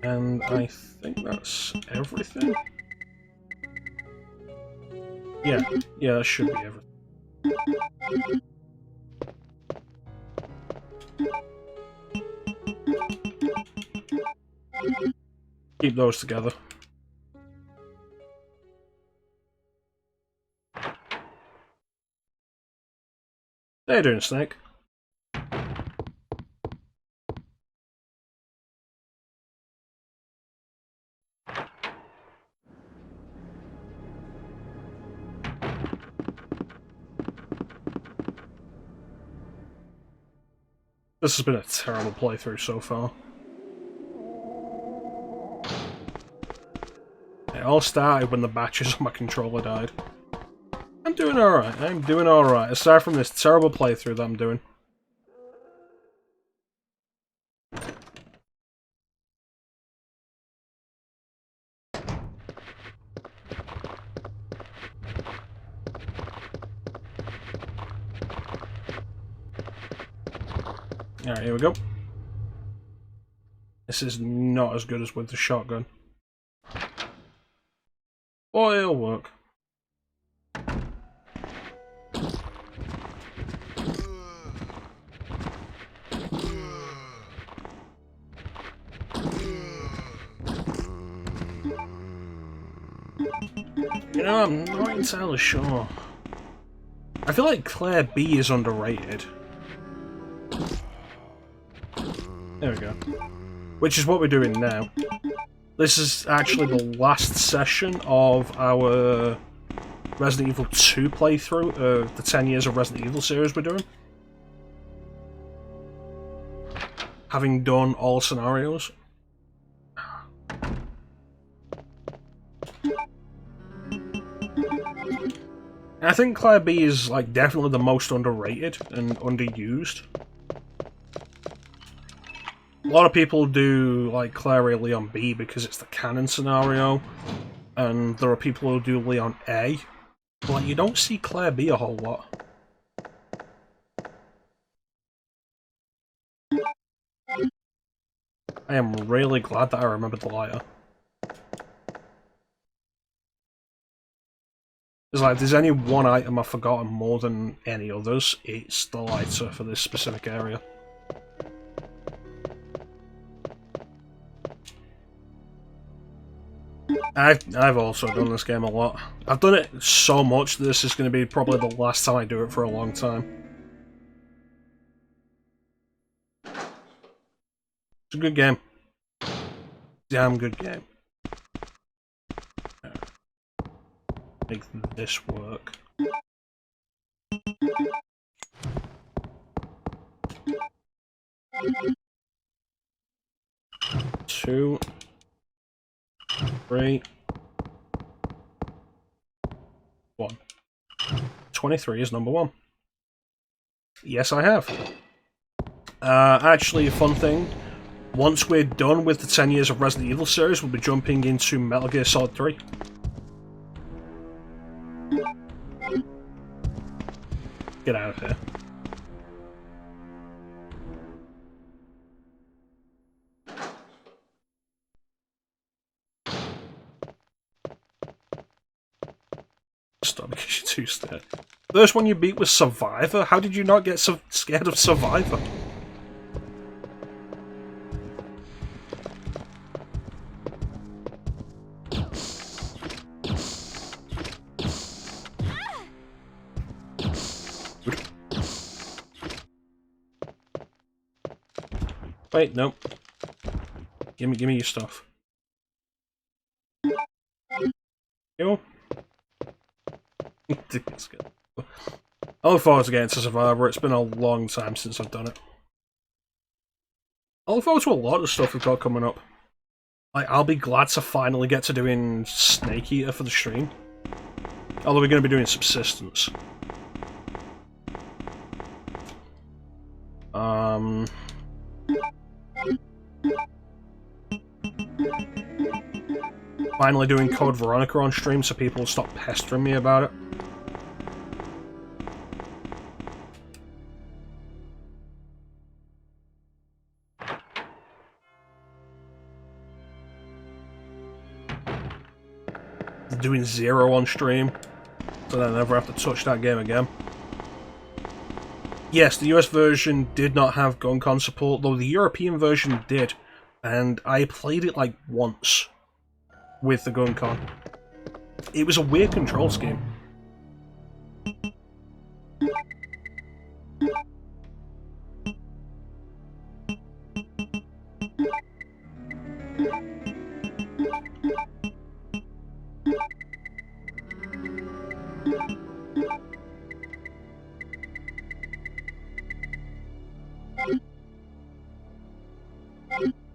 And I think that's everything. Yeah, that should be everything. Keep those together. How you doing, Snake? This has been a terrible playthrough so far. It all started when the batteries on my controller died. I'm doing alright, I'm doing alright, aside from this terrible playthrough that I'm doing. Alright, here we go. This is not as good as with the shotgun. But it'll work. You know, I'm not entirely sure. I feel like Claire B is underrated. There we go. Which is what we're doing now. This is actually the last session of our Resident Evil 2 playthrough of the 10 years of Resident Evil series we're doing. Having done all scenarios. I think Claire B is like definitely the most underrated and underused. A lot of people do like Claire A, Leon B because it's the canon scenario, and there are people who do Leon A, but like, you don't see Claire B a whole lot. I am really glad that I remembered the lighter. It's like, if there's any one item I've forgotten more than any others, it's the lighter for this specific area. I've also done this game a lot. I've done it so much that this is going to be probably the last time I do it for a long time. It's a good game. Damn good game. Make this work. Two. 3. 23 is number 1. Yes, I have. Actually, a fun thing. Once we're done with the 10 years of Resident Evil series, we'll be jumping into Metal Gear Solid 3. Get out of here. Stop because you're too scared. First one you beat was Survivor? How did you not get so scared of Survivor? Wait, no. Give me your stuff. Yo. I look forward to getting to Survivor. It's been a long time since I've done it. I look forward to a lot of stuff we've got coming up. Like, I'll be glad to finally get to doing Snake Eater for the stream. Although we're going to be doing Subsistence. Finally doing Code Veronica on stream so people will stop pestering me about it. Doing Zero on stream, so that I never have to touch that game again. Yes, the US version did not have GunCon support, though the European version did, and I played it like once with the GunCon. It was a weird control scheme.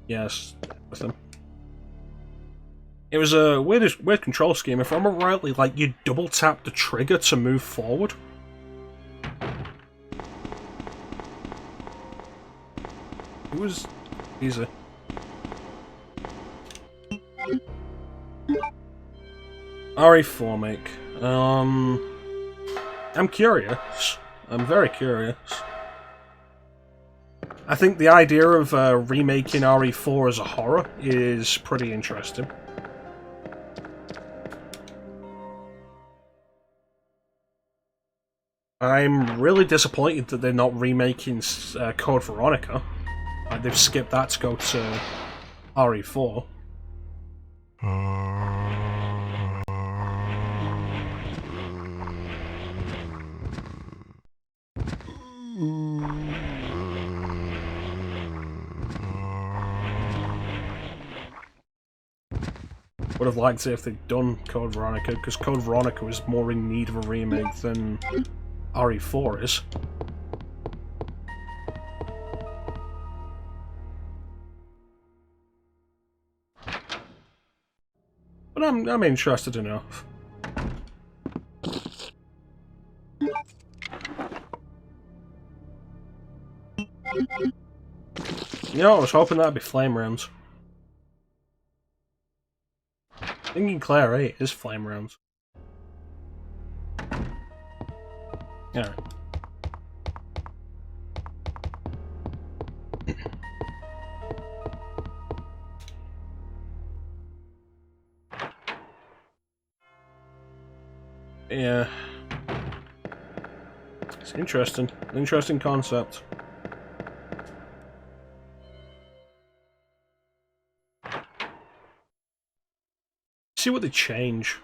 Yes, with them. It was a weird control scheme. If I remember rightly, like, you double tap the trigger to move forward. It was easy. RE4 make. I'm curious. I'm very curious. I think the idea of remaking RE4 as a horror is pretty interesting. I'm really disappointed that they're not remaking Code Veronica. Like, they've skipped that to go to RE4. Would have liked it if they'd done Code Veronica, because Code Veronica was more in need of a remake than RE4 is. But I'm interested enough. You know, I was hoping that'd be Flame Rounds. Thinking Claire 8 is Flame Rounds. Yeah. Yeah. It's interesting. Interesting concept. See what they change.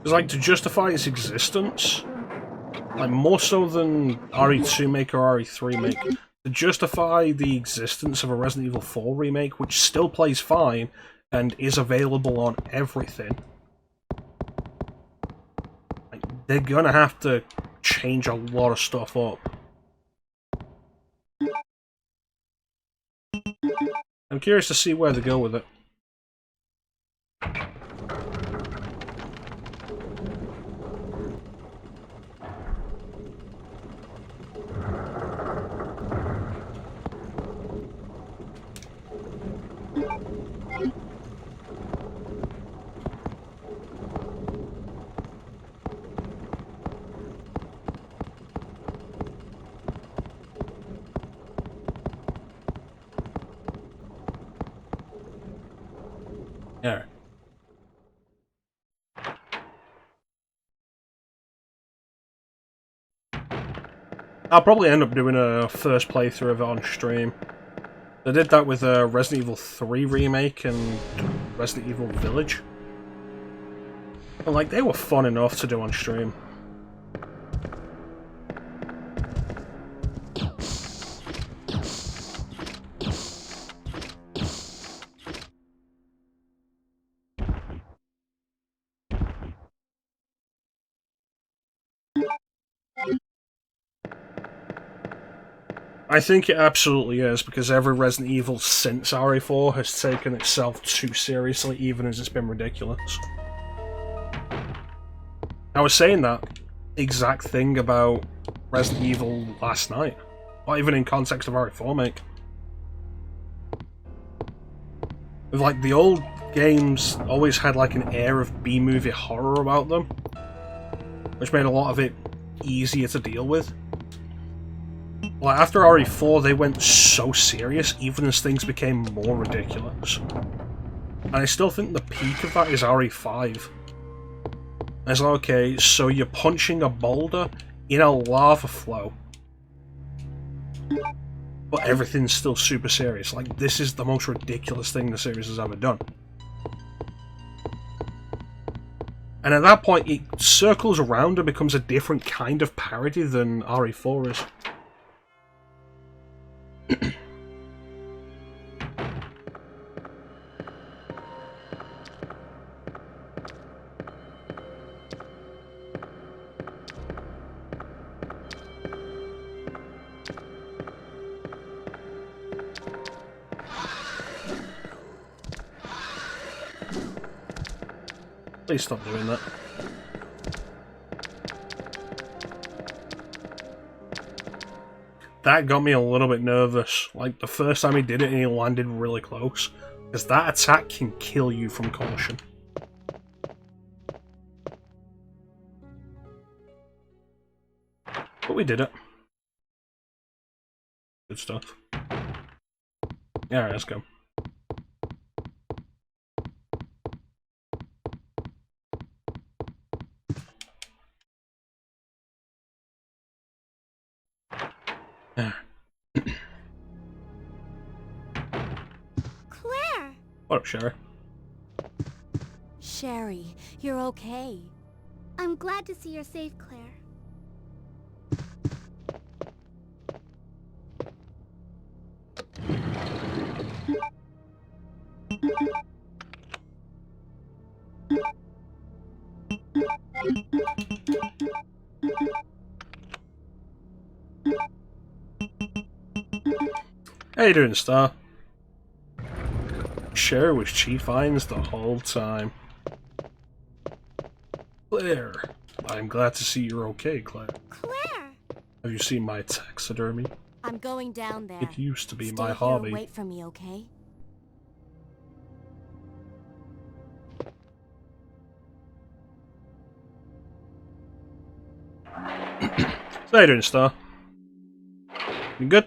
It's like, to justify its existence, like more so than RE2 make or RE3 make, to justify the existence of a Resident Evil 4 remake, which still plays fine and is available on everything, like, they're gonna have to change a lot of stuff up. I'm curious to see where they go with it. I'll probably end up doing a first playthrough of it on stream. I did that with Resident Evil 3 Remake and Resident Evil Village. And, like, they were fun enough to do on stream. I think it absolutely is, because every Resident Evil since RE4 has taken itself too seriously, even as it's been ridiculous. I was saying that exact thing about Resident Evil last night. Not even in context of RE4, mate. Like, the old games always had like an air of B-movie horror about them, which made a lot of it easier to deal with. Like, after RE4, they went so serious, even as things became more ridiculous. And I still think the peak of that is RE5. It's like, okay, so you're punching a boulder in a lava flow, but everything's still super serious. Like, this is the most ridiculous thing the series has ever done. And at that point, it circles around and becomes a different kind of parody than RE4 is. Please stop doing that. That got me a little bit nervous. Like, the first time he did it and he landed really close. Because that attack can kill you from caution. But we did it. Good stuff. Alright, let's go. Claire! What up, Sherry? Sherry, you're okay. I'm glad to see you're safe, Claire. How you doing, Star? Sherry was Chief Irons the whole time. Claire, I'm glad to see you're okay, Claire. Claire! Have you seen my taxidermy? I'm going down there. It used to be Stay my here hobby. and wait for me, okay? So how you doing, Star? You good?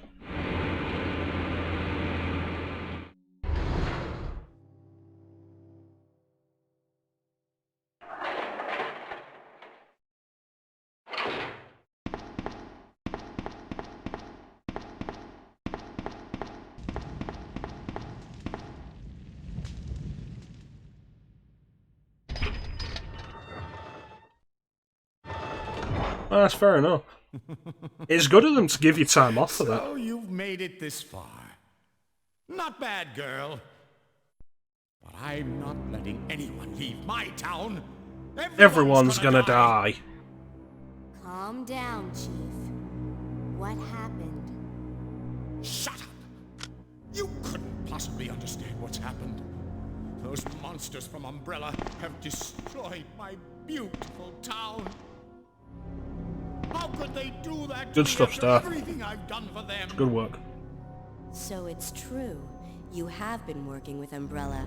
Well, that's fair enough. It's good of them to give you time off for that. So you've made it this far. Not bad, girl. But I'm not letting anyone leave my town. Everyone's gonna die. Calm down, Chief. What happened? Shut up! You couldn't possibly understand what's happened. Those monsters from Umbrella have destroyed my beautiful town. How could they do that to Good me stuff, after Star. everything I've done for them? Good work. So it's true. You have been working with Umbrella.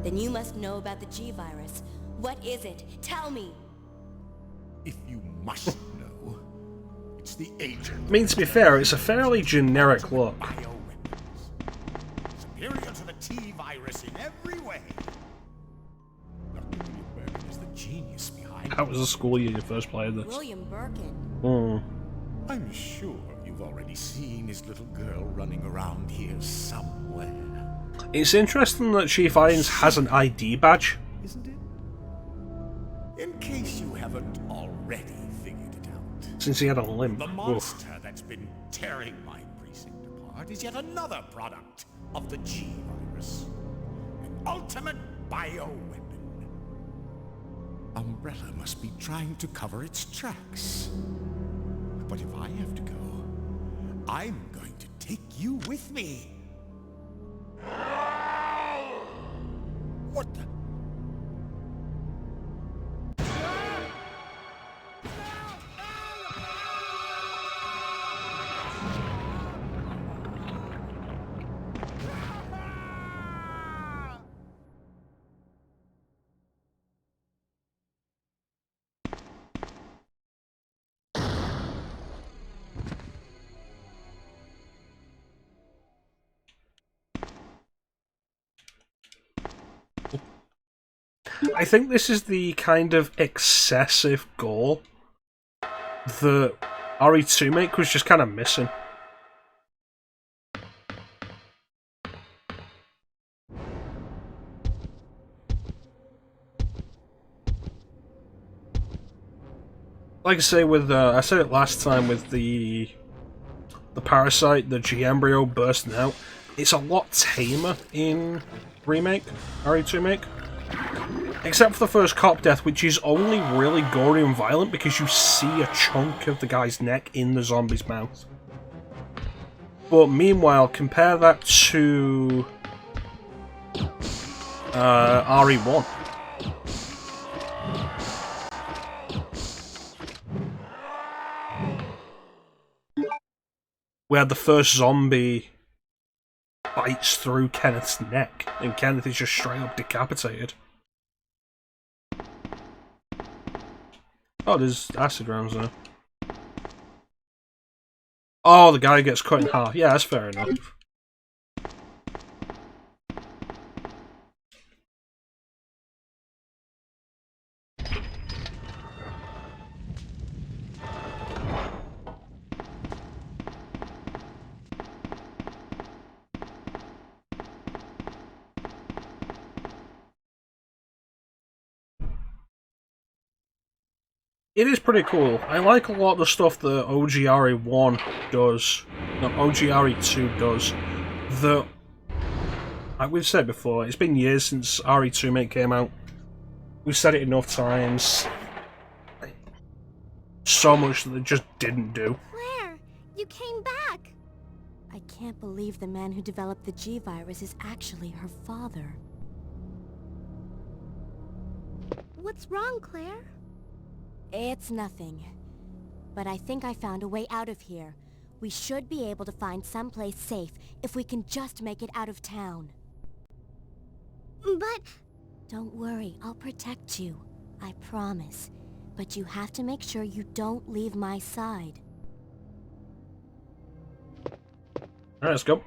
Then you must know about the G-Virus. What is it? Tell me! If you must know, it's the agent. I mean, to be fair, it's a fairly generic look. Bioweapons. Superior to the T-Virus in every way. Dr. William Birkin is the genius behind How was the school year you first played this? William Birkin. Hmm. I'm sure You've already seen his little girl running around here somewhere, It's interesting that Chief Irons has an ID badge. isn't it? In case you haven't already figured it out, Since he had a limp. the Oof. monster that's been tearing my precinct apart is yet another product of the G-Virus. An ultimate bioweapon. Umbrella must be trying to cover its tracks. But if I have to go, I'm going to take you with me. What the? I think this is the kind of excessive gore that RE2 Make was just kind of missing. Like I say, with I said it last time with the parasite, the G embryo bursting out. It's a lot tamer in Remake, RE2 Make. Except for the first cop death, which is only really gory and violent because you see a chunk of the guy's neck in the zombie's mouth. But meanwhile, compare that to RE1. Where the first zombie bites through Kenneth's neck, and Kenneth is just straight up decapitated. Oh, there's acid rounds there. Oh, the guy gets cut in half. Yeah, that's fair enough. It is pretty cool. I like a lot of the stuff that OGRE1 does, no, OGRE2 does, that, like we've said before, it's been years since RE2 Mate came out. We've said it enough times. So much that they just didn't do. Claire, you came back. I can't believe the man who developed the G-Virus is actually her father. What's wrong, Claire? It's nothing. But I think I found a way out of here. We should be able to find someplace safe if we can just make it out of town. But... Don't worry, I'll protect you. I promise. But you have to make sure you don't leave my side. Alright, let's go.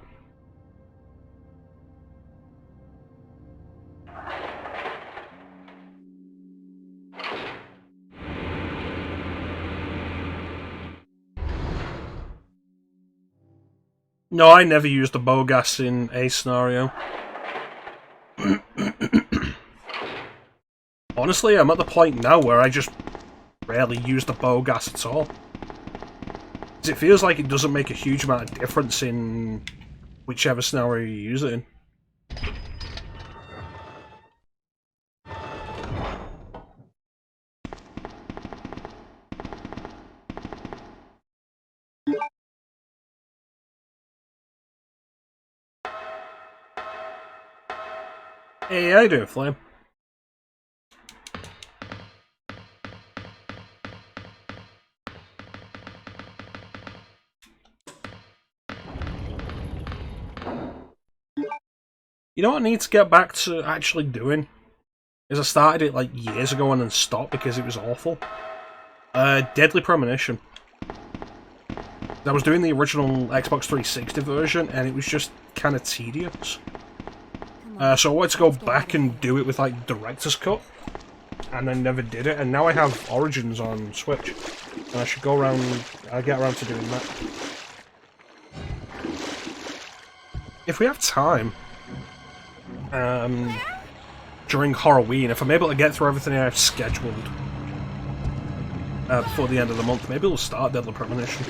No, I never used the bow gas in a scenario. Honestly, I'm at the point now where I just rarely use the bow gas at all. Because it feels like it doesn't make a huge amount of difference in whichever scenario you use it in. Hey, how you doing, Flame? You know what I need to get back to actually doing? Is I started it like years ago and then stopped because it was awful. Deadly Premonition. I was doing the original Xbox 360 version and it was just kind of tedious. So I wanted to go back and do it with like Director's Cut, and I never did it, and now I have Origins on Switch, and I should go around, I'll get around to doing that. if we have time, during Halloween, if I'm able to get through everything I have scheduled before the end of the month, maybe we'll start Deadly Premonition.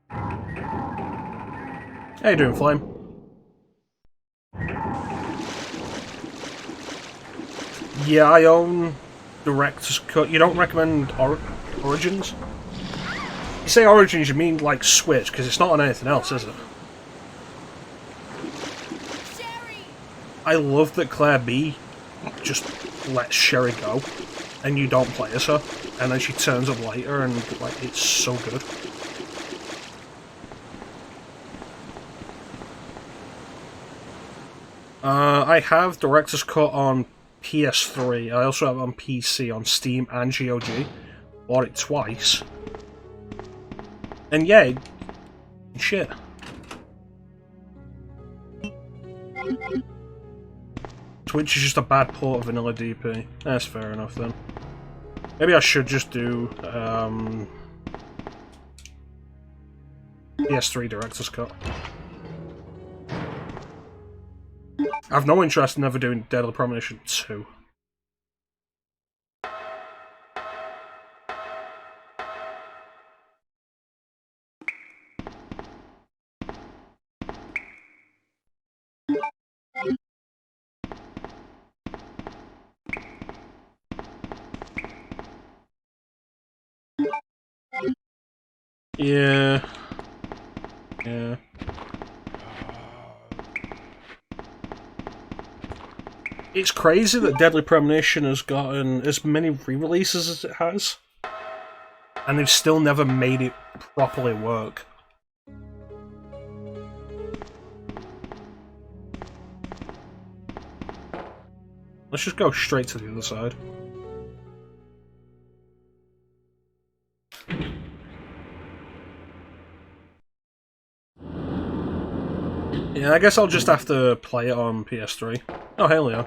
How you doing, Flame? Yeah, I own Director's Cut. You don't recommend Origins? You say Origins, you mean like Switch, because it's not on anything else, is it? Sherry! I love that Claire B just lets Sherry go, and you don't play as her, and then she turns up later, and like it's so good. I have Director's Cut on PS3. I also have it on PC, on Steam and GOG. Bought it twice. And yeah, shit. Twitch is just a bad port of vanilla DP. That's fair enough then. Maybe I should just do PS3 Director's Cut. I've no interest in ever doing Deadly Premonition 2. Yeah. Yeah. It's crazy that Deadly Premonition has gotten as many re-releases as it has, and they've still never made it properly work. Let's just go straight to the other side. Yeah, I guess I'll just have to play it on PS3. Oh, hell yeah.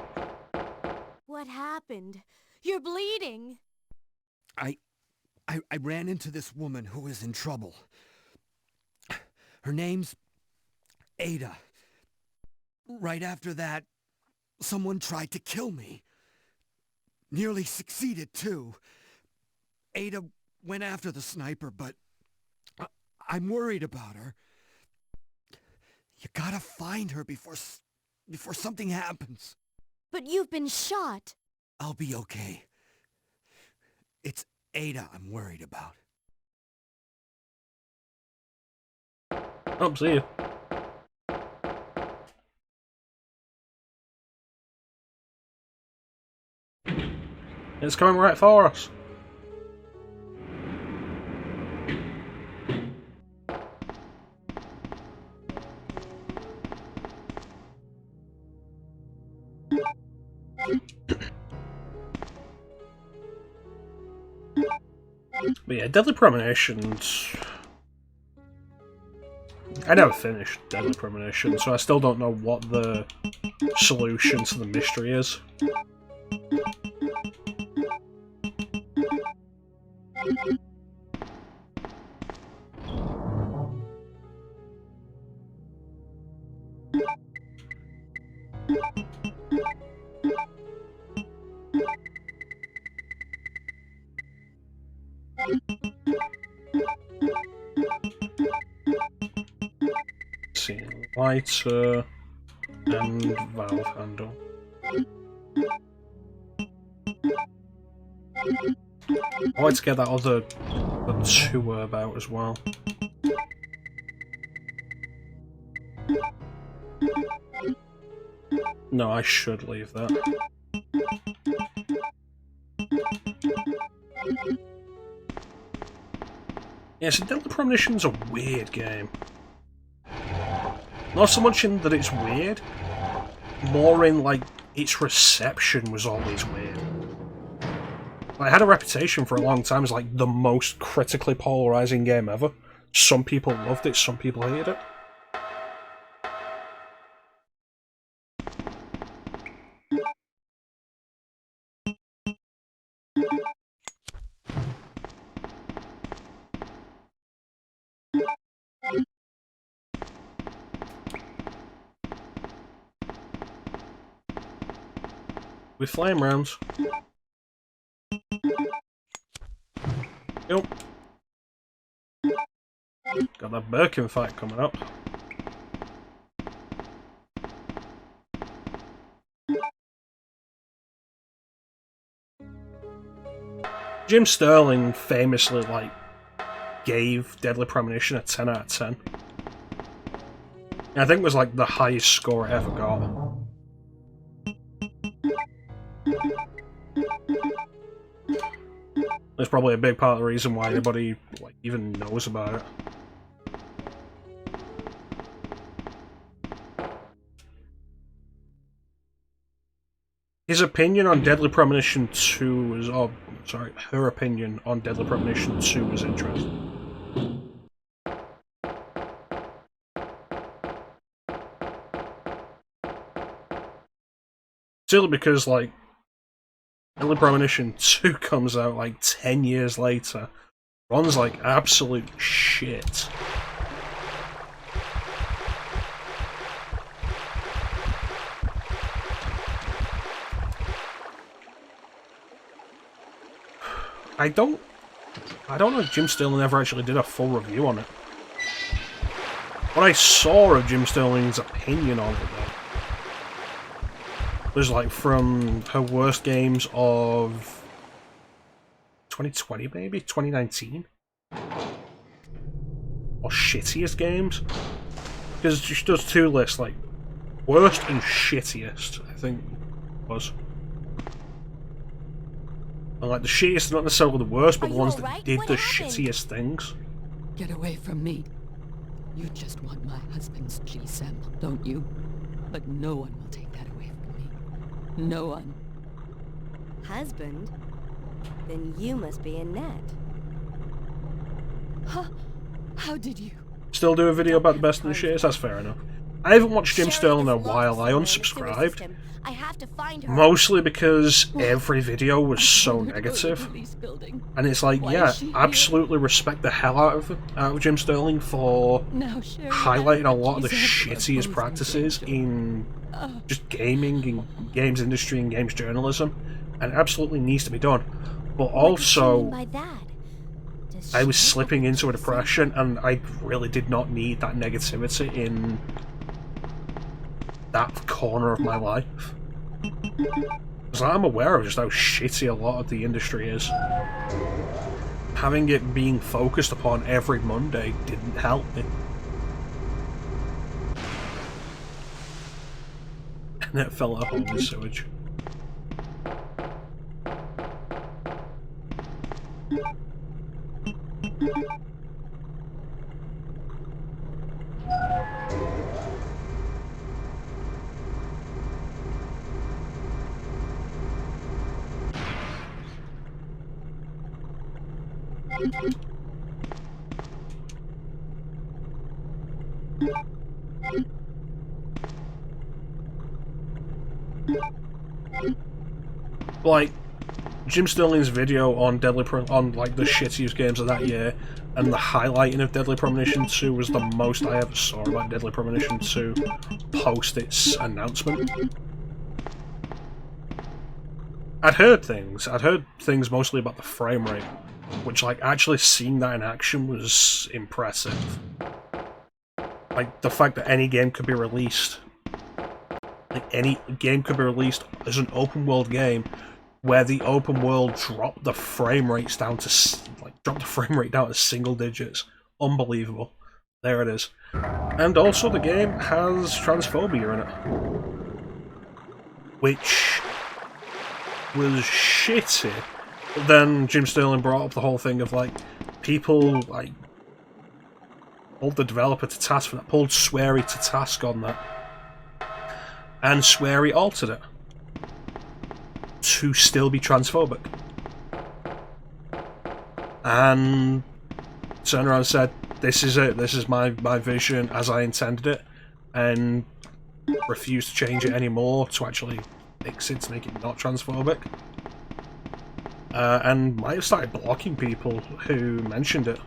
What happened? You're bleeding. I ran into this woman who is in trouble. Her name's Ada. Right after that, someone tried to kill me. Nearly succeeded, too. Ada went after the sniper, but I'm worried about her. You gotta find her before something happens. But you've been shot. I'll be okay. It's Ada I'm worried about. Oh, see you. It's coming right for us. But yeah, Deadly Premonitions... I never finished Deadly Premonition, so I still don't know what the solution to the mystery is. See, lighter and valve handle. I like to get that other tour out as well. No, I should leave that. Yeah, so Deadly Premonition's a weird game. Not so much in that it's weird, more in, like, its reception was always weird. I had a reputation for a long time as, like, the most critically polarizing game ever. Some people loved it, some people hated it. with flame rounds. Yep. Got that Birkin fight coming up. Jim Sterling famously, like, gave Deadly Premonition a 10 out of 10. I think it was, like, the highest score I ever got. That's probably a big part of the reason why anybody, like, even knows about it. His opinion on Deadly Premonition 2 was... Oh, sorry, her opinion on Deadly Premonition 2 was interesting. Still, because, like, Deadly Premonition 2 comes out, like, 10 years later. Runs like absolute shit. I don't know if Jim Sterling ever actually did a full review on it. What I saw of Jim Sterling's opinion on it, though, was like from her worst games of 2020, maybe? 2019? Or shittiest games? Because she does two lists, like, worst and shittiest, I think it was. And like, the shittiest are not necessarily the worst, but the ones that did the shittiest things. Get away from me. You just want my husband's GSM, don't you? But no one will take that away from me. No one. Husband? Then you must be Annette. How did you? Still do a video about the best and the shittiest? That's fair enough. I haven't watched Jim Sterling in a while. I unsubscribed. I have to find her. Mostly because every video was so negative. And it's like, yeah, absolutely respect the hell out of Jim Sterling for highlighting a lot of the shittiest practices in just gaming, in games industry, and games journalism. And it absolutely needs to be done. But also, I was slipping into a depression, and I really did not need that negativity in that corner of my life. Because I'm aware of just how shitty a lot of the industry is. Having it being focused upon every Monday didn't help me. And it fell up on the sewage. Like, Jim Sterling's video on like the shittiest games of that year, and the highlighting of Deadly Premonition 2 was the most I ever saw about Deadly Premonition 2 post its announcement. I'd heard things mostly about the frame rate, which, like, actually seeing that in action was impressive. Like, the fact that any game could be released, as an open world game, where the open world dropped the frame rates down to single digits. Unbelievable. There it is. And also the game has transphobia in it, which was shitty. But then Jim Sterling brought up the whole thing of, like, people, like, pulled the developer to task for that, pulled Swery to task on that. And Swery altered it to still be transphobic. And turned around and said, this is it, this is my vision as I intended it, and refused to change it anymore to actually fix it, to make it not transphobic. And might have started blocking people who mentioned it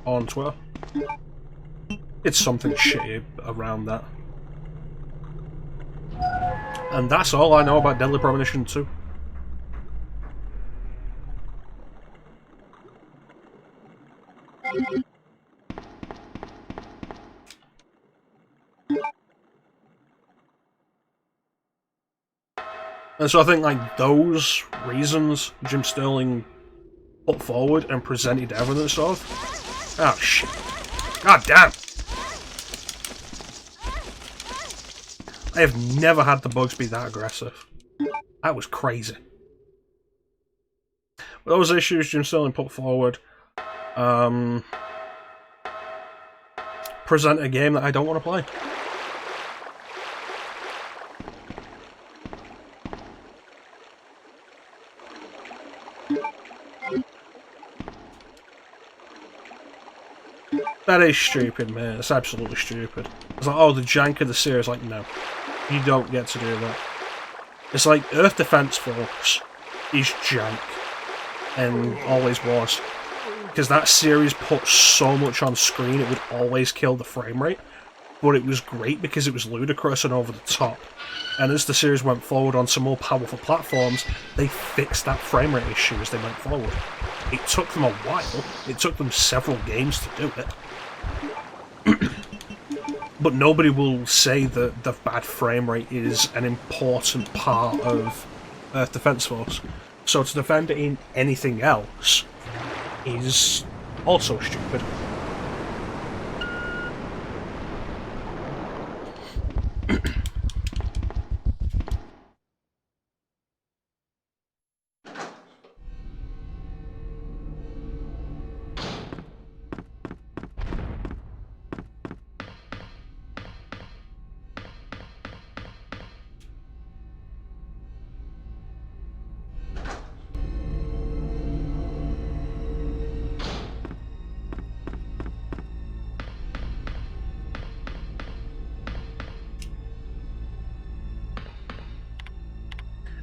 on Twitter. It's something shitty around that. And that's all I know about Deadly Premonition 2. And so I think, like, those reasons Jim Sterling put forward and presented evidence of. Oh shit. God damn! I have never had the bugs be that aggressive. That was crazy. Those issues Jim Sterling put forward present a game that I don't want to play. That is stupid, man. It's absolutely stupid. It's like, oh, the jank of the series. Like, no. You don't get to do that. It's like Earth Defense Force is jank. And always was. Because that series put so much on screen, it would always kill the frame rate. But it was great because it was ludicrous and over the top. And as the series went forward on some more powerful platforms, they fixed that frame rate issue as they went forward. It took them a while. It took them several games to do it. But nobody will say that the bad frame rate is an important part of Earth Defense Force. So to defend it in anything else is also stupid.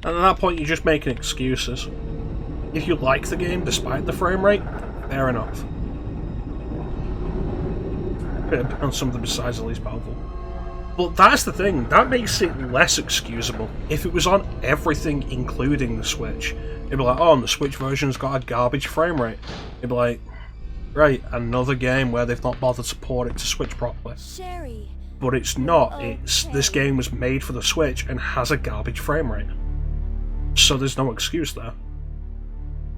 And at that point, you're just making excuses. If you like the game despite the frame rate, fair enough. On something besides the least powerful. But that's the thing, that makes it less excusable. If it was on everything, including the Switch, it'd be like, oh, and the Switch version's got a garbage frame rate. It'd be like, right, another game where they've not bothered to port it to Switch properly. Sherry. But it's not. It's this game was made for the Switch and has a garbage frame rate. So there's no excuse there.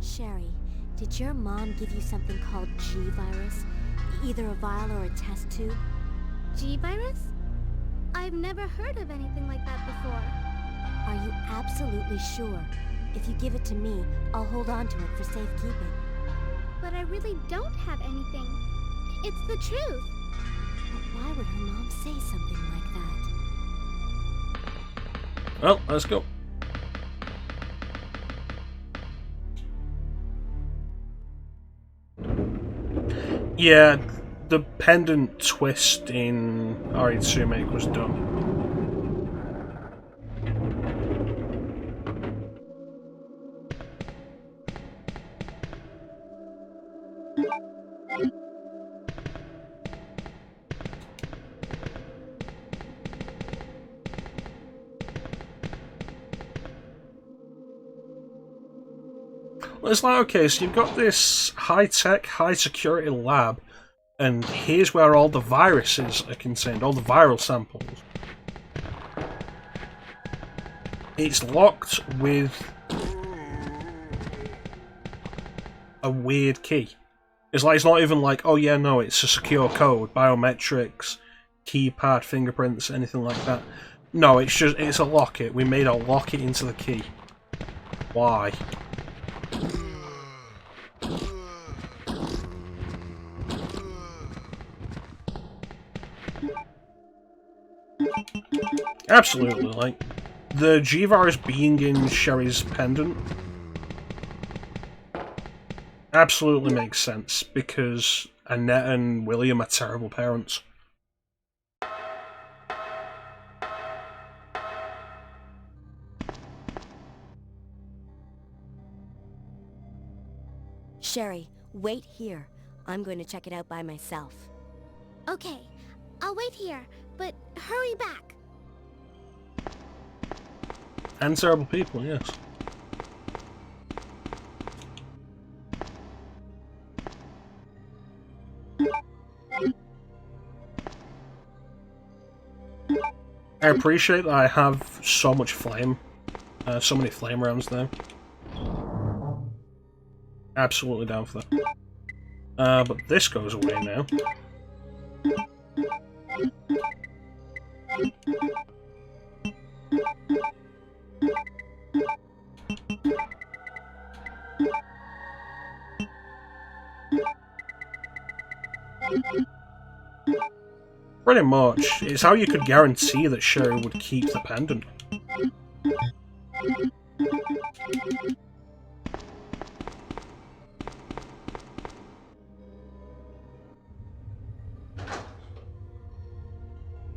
Sherry, did your mom give you something called G-Virus? Either a vial or a test tube? G-Virus? I've never heard of anything like that before. Are you absolutely sure? If you give it to me, I'll hold on to it for safekeeping. But I really don't have anything. It's the truth. But why would her mom say something like that? Well, let's go. Yeah, the pendant twist in RE2 Remake was dumb. Well, it's like, okay, so you've got this high-tech, high-security lab, and here's where all the viruses are contained, all the viral samples. It's locked with a weird key. It's like, it's not even like, oh yeah, no, it's a secure code, biometrics, keypad, fingerprints, anything like that. No, it's just, it's a locket. We made a locket into the key. Why? Absolutely, like, the G-Virus being in Sherry's pendant absolutely makes sense, because Annette and William are terrible parents. Sherry, wait here. I'm going to check it out by myself. Okay, I'll wait here, but hurry back. And terrible people, yes. I appreciate that I have so much flame, so many flame rounds there. Absolutely down for that. But this goes away now. Pretty much. It's how you could guarantee that Sherry would keep the pendant.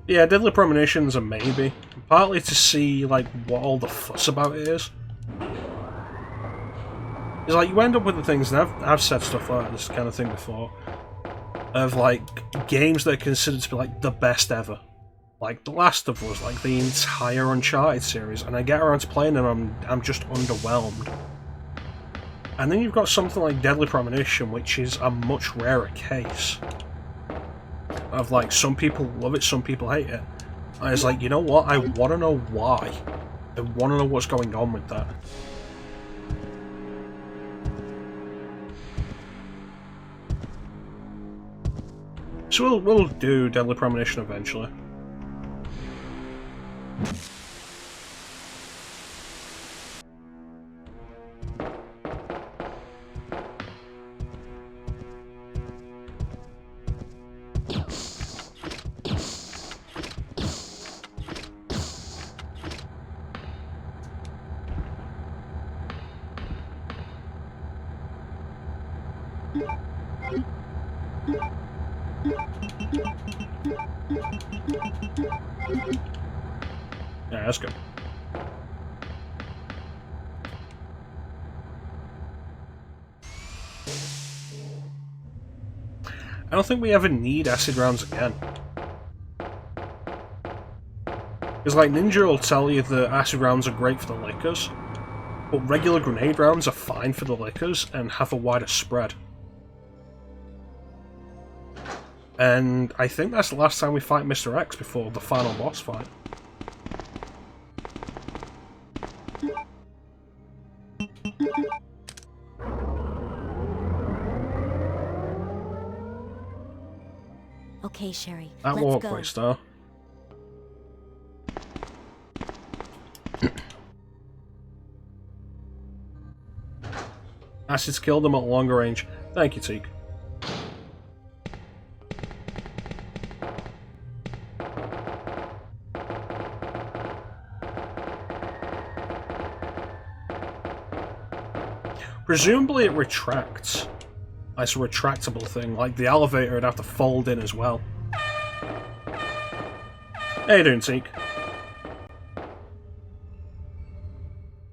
Yeah, Deadly Premonition's a maybe. Partly to see, like, what all the fuss about it is. It's like, you end up with the things, and I've said stuff like this kind of thing before, of, like, games that are considered to be, like, the best ever. Like, The Last of Us, like, the entire Uncharted series, and I get around to playing them, I'm just underwhelmed. And then you've got something like Deadly Premonition, which is a much rarer case. Of, like, some people love it, some people hate it. And it's like, you know what, I want to know why. I want to know what's going on with that. So we'll do Deadly Premonition eventually. Yeah, that's good. I don't think we ever need acid rounds again. Because, like, Ninja will tell you that acid rounds are great for the lickers, but regular grenade rounds are fine for the lickers and have a wider spread. And I think that's the last time we fight Mr. X before the final boss fight. Okay, Sherry, That let's walkway go. star. Acid's killed them at longer range. Thank you, Teak. Presumably it retracts. It's a retractable thing, like the elevator would have to fold in as well. How you doing, Teak?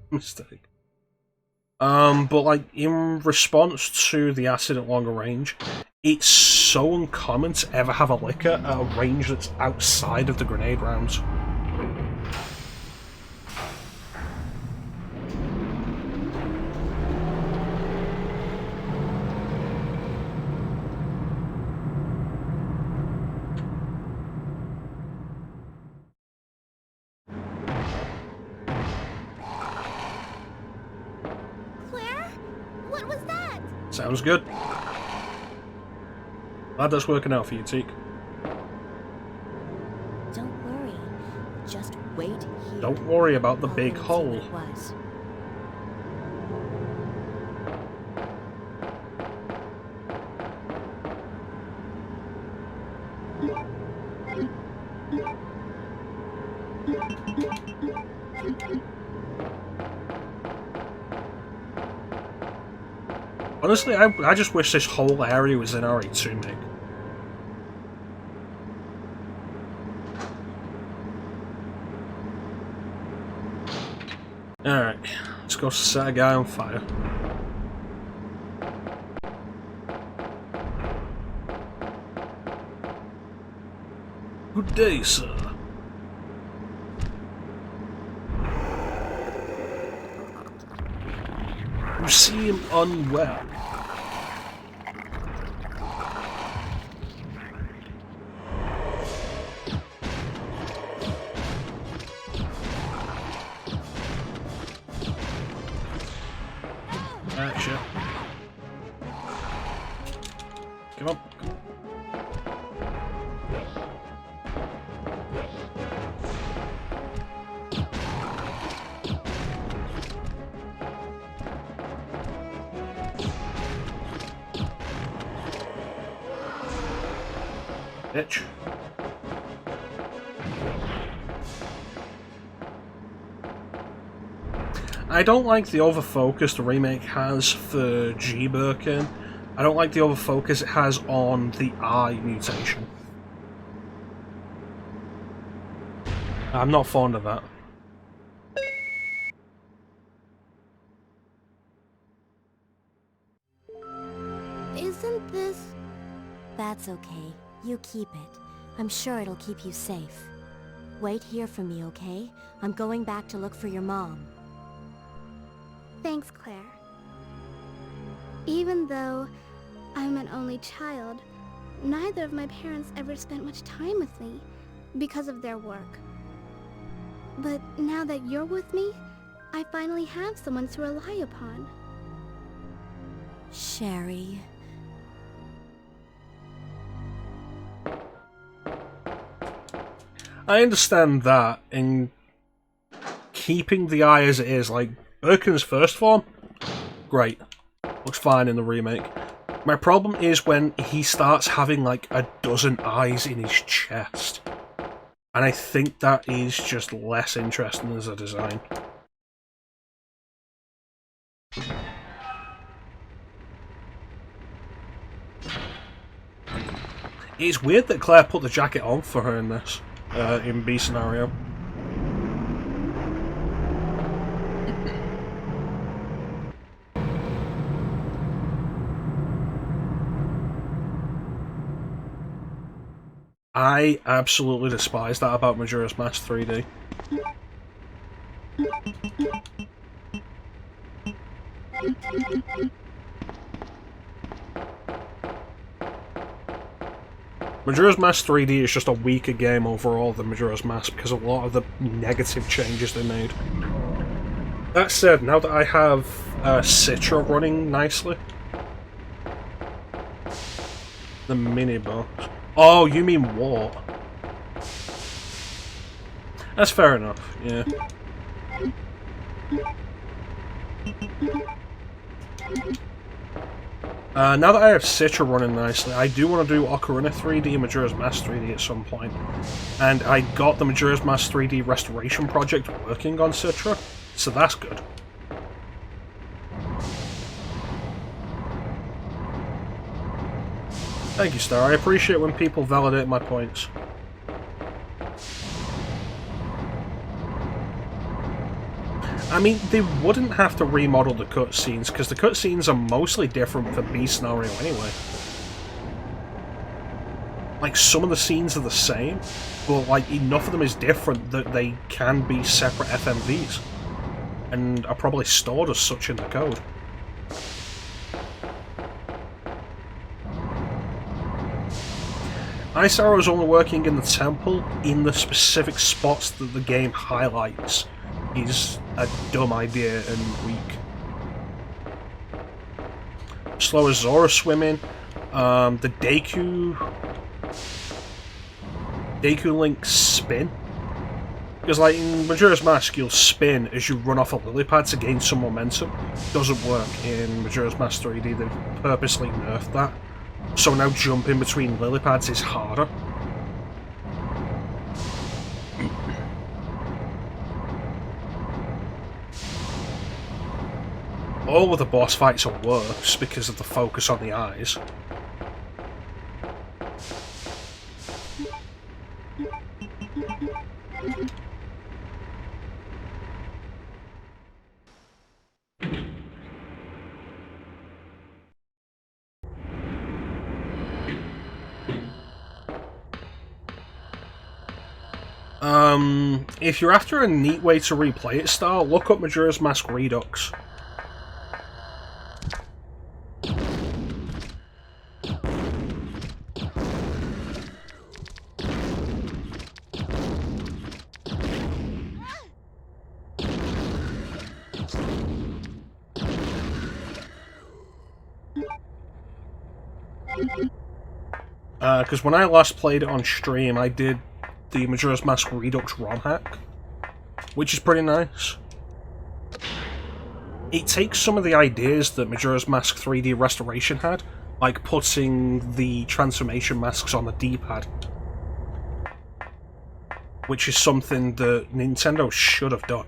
Mistake. But like, in response to the acid at longer range, it's so uncommon to ever have a licker at a range that's outside of the grenade rounds. Claire? What was that? Sounds good. Glad that's working out for you, Teak. Don't worry. Just wait here. Don't worry about the I'll big go and see hole. what it was. Honestly, I just wish this whole area was in RE2, Meg. Alright, let's go set a guy on fire. Good day, sir. You seem unwell. Gotcha. Come on. Bitch. I don't like the overfocus the remake has for G Birkin. I don't like the overfocus it has on the eye mutation. I'm not fond of that. Isn't this... That's okay. You keep it. I'm sure it'll keep you safe. Wait here for me, okay? I'm going back to look for your mom. Thanks, Claire. Even though I'm an only child, neither of my parents ever spent much time with me because of their work. But now that you're with me, I finally have someone to rely upon. Sherry... I understand that in keeping the eye as it is, like Birkin's first form, great. Looks fine in the remake. My problem is when he starts having like a dozen eyes in his chest. And I think that is just less interesting as a design. It's weird that Claire put the jacket on for her in this. In B scenario. I absolutely despise that about Majora's Mask 3D. Majora's Mask 3D is just a weaker game overall than Majora's Mask because of a lot of the negative changes they made. That said, now that I have Citra running nicely... The mini-boss... Oh, you mean Wart. That's fair enough, yeah. Now that I have Citra running nicely, I do want to do Ocarina 3D and Majora's Mask 3D at some point. And I got the Majora's Mask 3D restoration project working on Citra, so that's good. Thank you, Star. I appreciate when people validate my points. I mean, they wouldn't have to remodel the cutscenes, because the cutscenes are mostly different for B scenario anyway. Like, some of the scenes are the same, but like enough of them is different that they can be separate FMVs, and are probably stored as such in the code. Ice Arrow is only working in the temple in the specific spots that the game highlights is a dumb idea and weak. Slow as Zora swimming, the Deku Link spin. Because like in Majora's Mask you'll spin as you run off a lily pad to gain some momentum. Doesn't work in Majora's Mask 3D, they've purposely nerfed that. So now jumping between lily pads is harder. All of the boss fights are worse because of the focus on the eyes. If you're after a neat way to replay it, Star, look up Majora's Mask Redux. Because when I last played it on stream, I did the Majora's Mask Redux ROM hack, which is pretty nice. It takes some of the ideas that Majora's Mask 3D Restoration had, like putting the transformation masks on the D-pad, which is something that Nintendo should have done.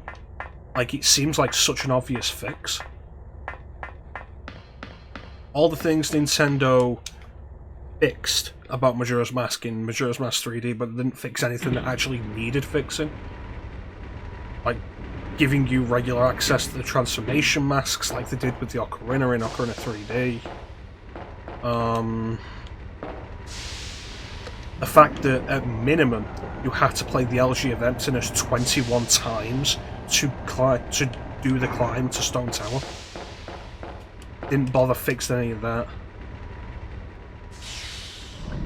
Like, it seems like such an obvious fix. All the things Nintendo fixed about Majora's Mask in Majora's Mask 3D, but didn't fix anything that actually needed fixing. Like, giving you regular access to the transformation masks like they did with the Ocarina in Ocarina 3D. The fact that, at minimum, you had to play the Elegy of Emptiness 21 times to do the climb to Stone Tower. Didn't bother fixing any of that.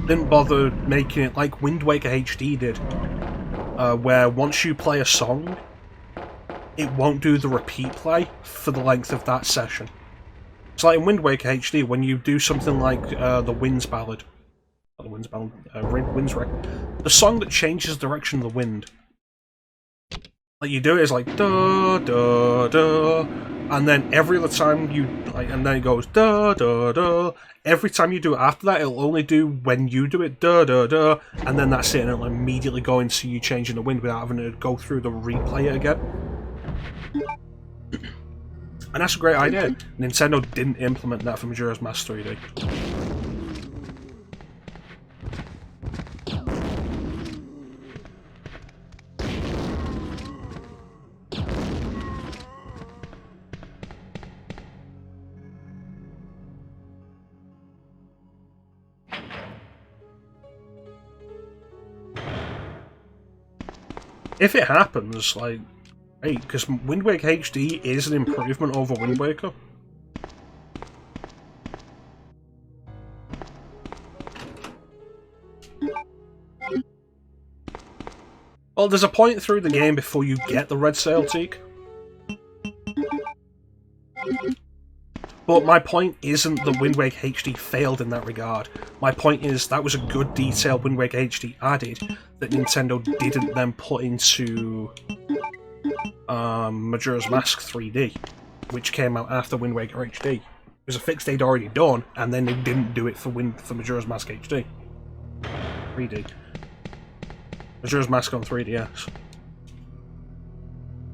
Didn't bother making it like Wind Waker HD did, where once you play a song, it won't do the repeat play for the length of that session. It's like in Wind Waker HD, when you do something like the Wind's Ballad, Wind's Wreck, the song that changes the direction of the wind. Like, you do it, it's like da da da, and then every other time you and then it goes da da da. Every time you do it after that, it'll only do when you do it da da da, and then that's it, and it'll immediately go into you changing the wind without having to go through the replay it again. And that's a great idea. Nintendo didn't implement that for Majora's Mask 3D. If it happens, like, great, because Wind Waker HD is an improvement over Wind Waker. Well, there's a point through the game before you get the Red Sail Teak. But my point isn't that Wind Waker HD failed in that regard. My point is that was a good detail Wind Waker HD added that Nintendo didn't then put into Majora's Mask 3D, which came out after Wind Waker HD. It was a fix they'd already done, and then they didn't do it for Majora's Mask HD. 3D. Majora's Mask on 3DS.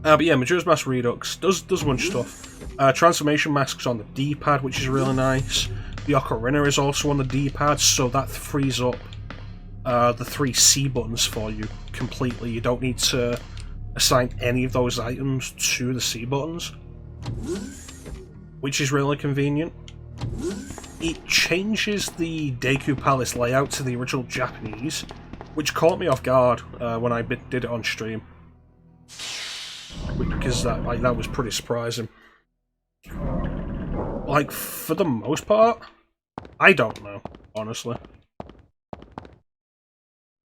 But yeah, Majora's Mask Redux does a bunch of stuff. Transformation masks on the D-pad, which is really nice. The Ocarina is also on the D-pad, so that frees up the 3 C buttons for you completely. You don't need to assign any of those items to the C buttons, which is really convenient. It changes the Deku Palace layout to the original Japanese, which caught me off guard when I did it on stream, because that was pretty surprising. Like, for the most part, I don't know, honestly.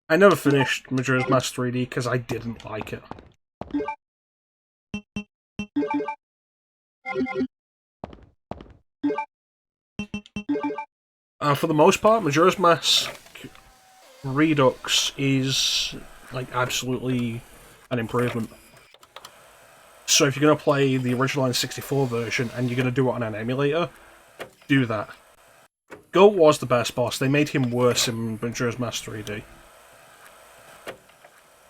I never finished Majora's Mask 3D because I didn't like it. For the most part, Majora's Mask Redux is, like, absolutely an improvement. So if you're going to play the original N64 version and you're going to do it on an emulator, do that. Goat was the best boss. They made him worse in Majora's Mask 3D.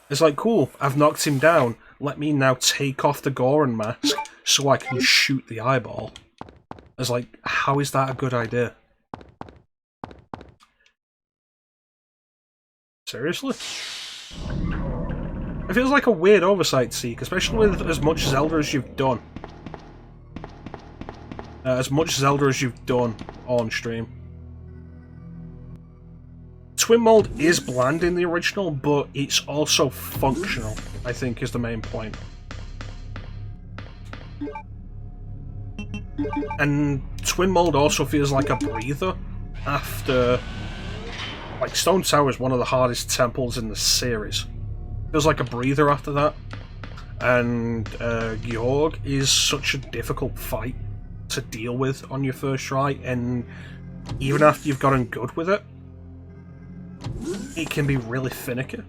It's like, cool, I've knocked him down. Let me now take off the Goron mask so I can shoot the eyeball. It's like, how is that a good idea? Seriously? It feels like a weird oversight, Seek, especially with as much Zelda as you've done. As much Zelda as you've done on stream. Twin Mold is bland in the original, but it's also functional, I think, is the main point. And Twin Mold also feels like a breather after... Like, Stone Tower is one of the hardest temples in the series. Feels like a breather after that. And Georg is such a difficult fight to deal with on your first try, and even after you've gotten good with it, it can be really finicky.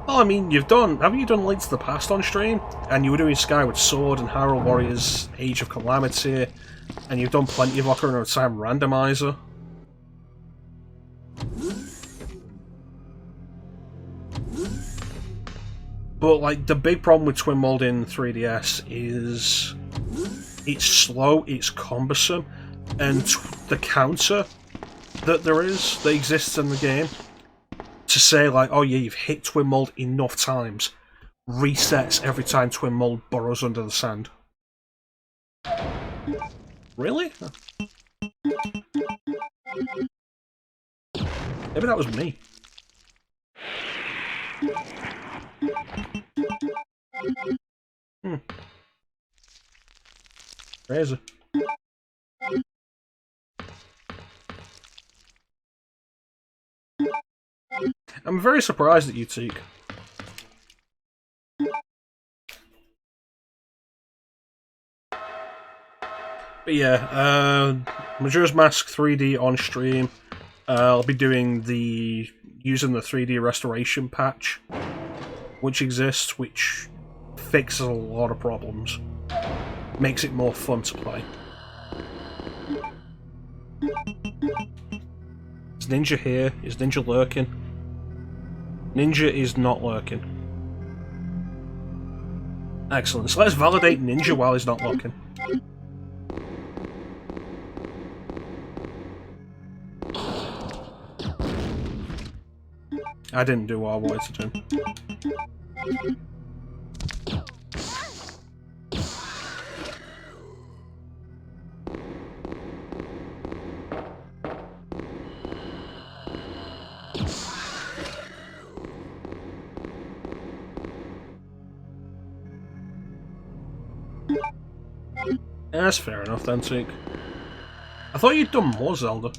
Well, I mean, haven't you done Link to the Past on stream? And you were doing Skyward Sword and Hyrule Warriors Age of Calamity, and you've done plenty of Ocarina of Time Randomizer. But, like, the big problem with Twin Mold in 3DS is it's slow, it's cumbersome, and the counter that exists in the game, to say, like, oh yeah, you've hit Twin Mold enough times, resets every time Twin Mold burrows under the sand. Really? Maybe that was me. Crazy. I'm very surprised at you, Teak. But yeah, Majora's Mask 3D on stream. I'll be doing using the 3D restoration patch, which exists, which fixes a lot of problems. Makes it more fun to play. Is Ninja here? Is Ninja lurking? Ninja is not lurking. Excellent. So let's validate Ninja while he's not lurking. I didn't do what I wanted to do. Yeah, that's fair enough then, Teak. I thought you'd done more Zelda.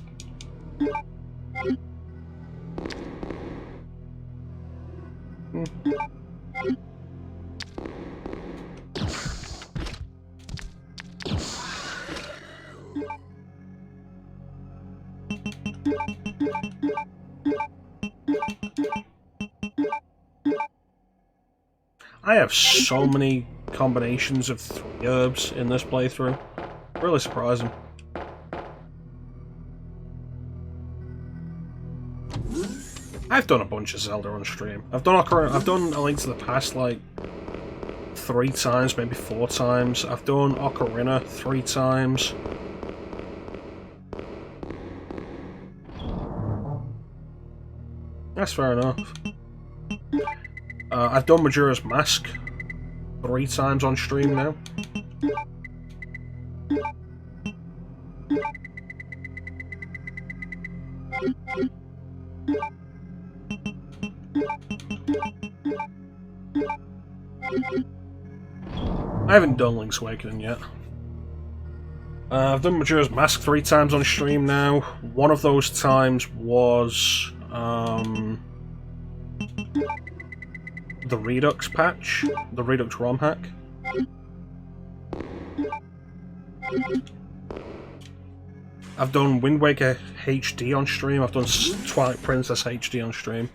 I have so many combinations of 3 herbs in this playthrough. Really surprising. I've done a bunch of Zelda on stream. I've done A Link to the Past like 3 times, maybe 4 times. I've done Ocarina 3 times. That's fair enough. I've done Majora's Mask 3 times on stream now. I haven't done Link's Awakening yet. I've done Majora's Mask 3 times on stream now. One of those times was the Redux patch, the Redux ROM hack. I've done Wind Waker HD on stream. I've done Twilight Princess HD on stream.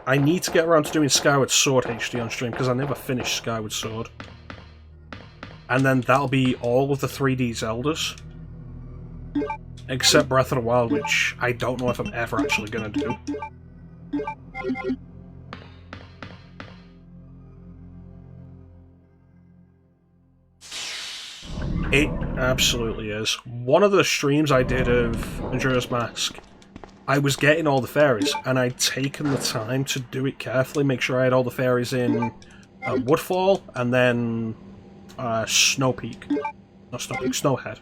I need to get around to doing Skyward Sword HD on stream because I never finished Skyward Sword. And then that'll be all of the 3D Zeldas. Except Breath of the Wild, which I don't know if I'm ever actually going to do. It absolutely is. One of the streams I did of Majora's Mask, I was getting all the fairies, and I'd taken the time to do it carefully, make sure I had all the fairies in Woodfall, and then Snow Peak. Not Snow Peak, Snowhead.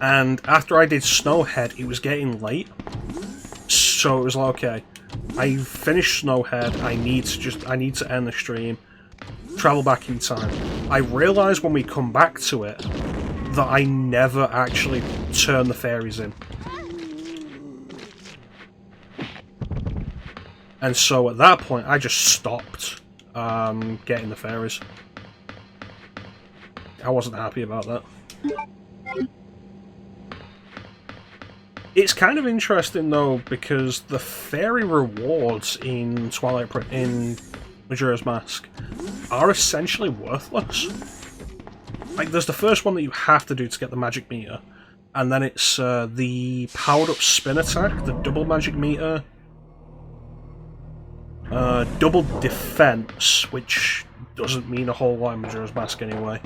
And after I did Snowhead, it was getting late, so it was like, okay, I finished Snowhead, I need to end the stream, travel back in time. I realised when we come back to it that I never actually turn the fairies in. And so at that point, I just stopped getting the fairies. I wasn't happy about that. It's kind of interesting though, because the fairy rewards in Majora's Mask are essentially worthless. Like, there's the first one that you have to do to get the magic meter, and then it's the powered up spin attack, the double magic meter, double defense, which doesn't mean a whole lot in Majora's Mask anyway,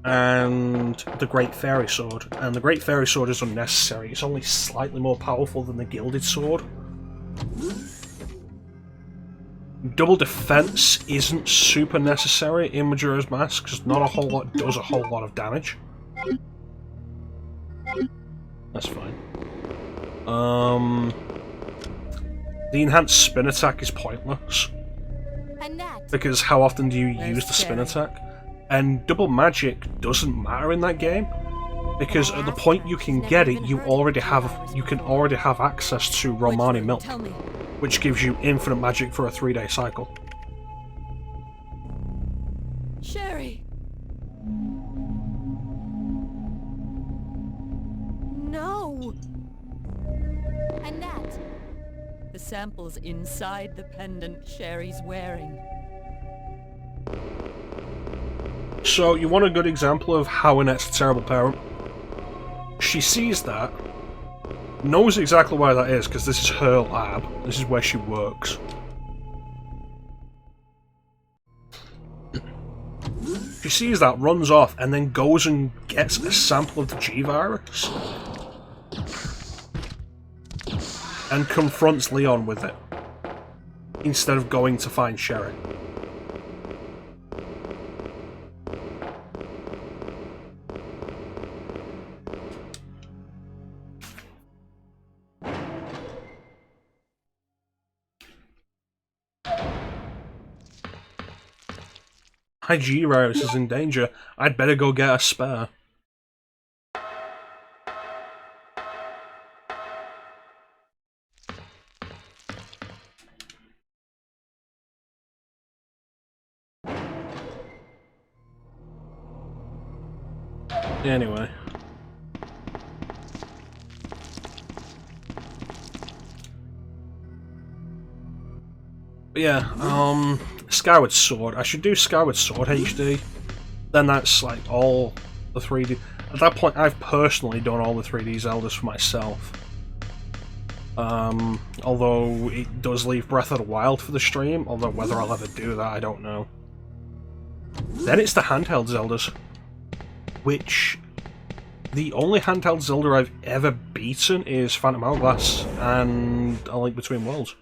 and the Great Fairy Sword. And the Great Fairy Sword is unnecessary, it's only slightly more powerful than the Gilded Sword. Double defense isn't super necessary in Majora's Mask, because not a whole lot does a whole lot of damage. That's fine. The enhanced spin attack is pointless, because how often do you use the spin attack? And double magic doesn't matter in that game, because at the point you can get it, you can already have access to Romani Milk, which gives you infinite magic for a 3-day cycle. Sherry! No! Annette! The sample's inside the pendant Sherry's wearing. So, you want a good example of how Annette's a terrible parent? She sees that, knows exactly where that is, because this is her lab, this is where she works. She sees that, runs off, and then goes and gets a sample of the G-Virus. And confronts Leon with it, instead of going to find Sherry. My G-Virus is in danger. I'd better go get a spare. Anyway. But yeah, Skyward Sword. I should do Skyward Sword HD. Then that's like all the 3D. At that point, I've personally done all the 3D Zeldas for myself. Although it does leave Breath of the Wild for the stream, although whether I'll ever do that, I don't know. Then it's the handheld Zeldas, which the only handheld Zelda I've ever beaten is Phantom Hourglass and A Link Between Worlds.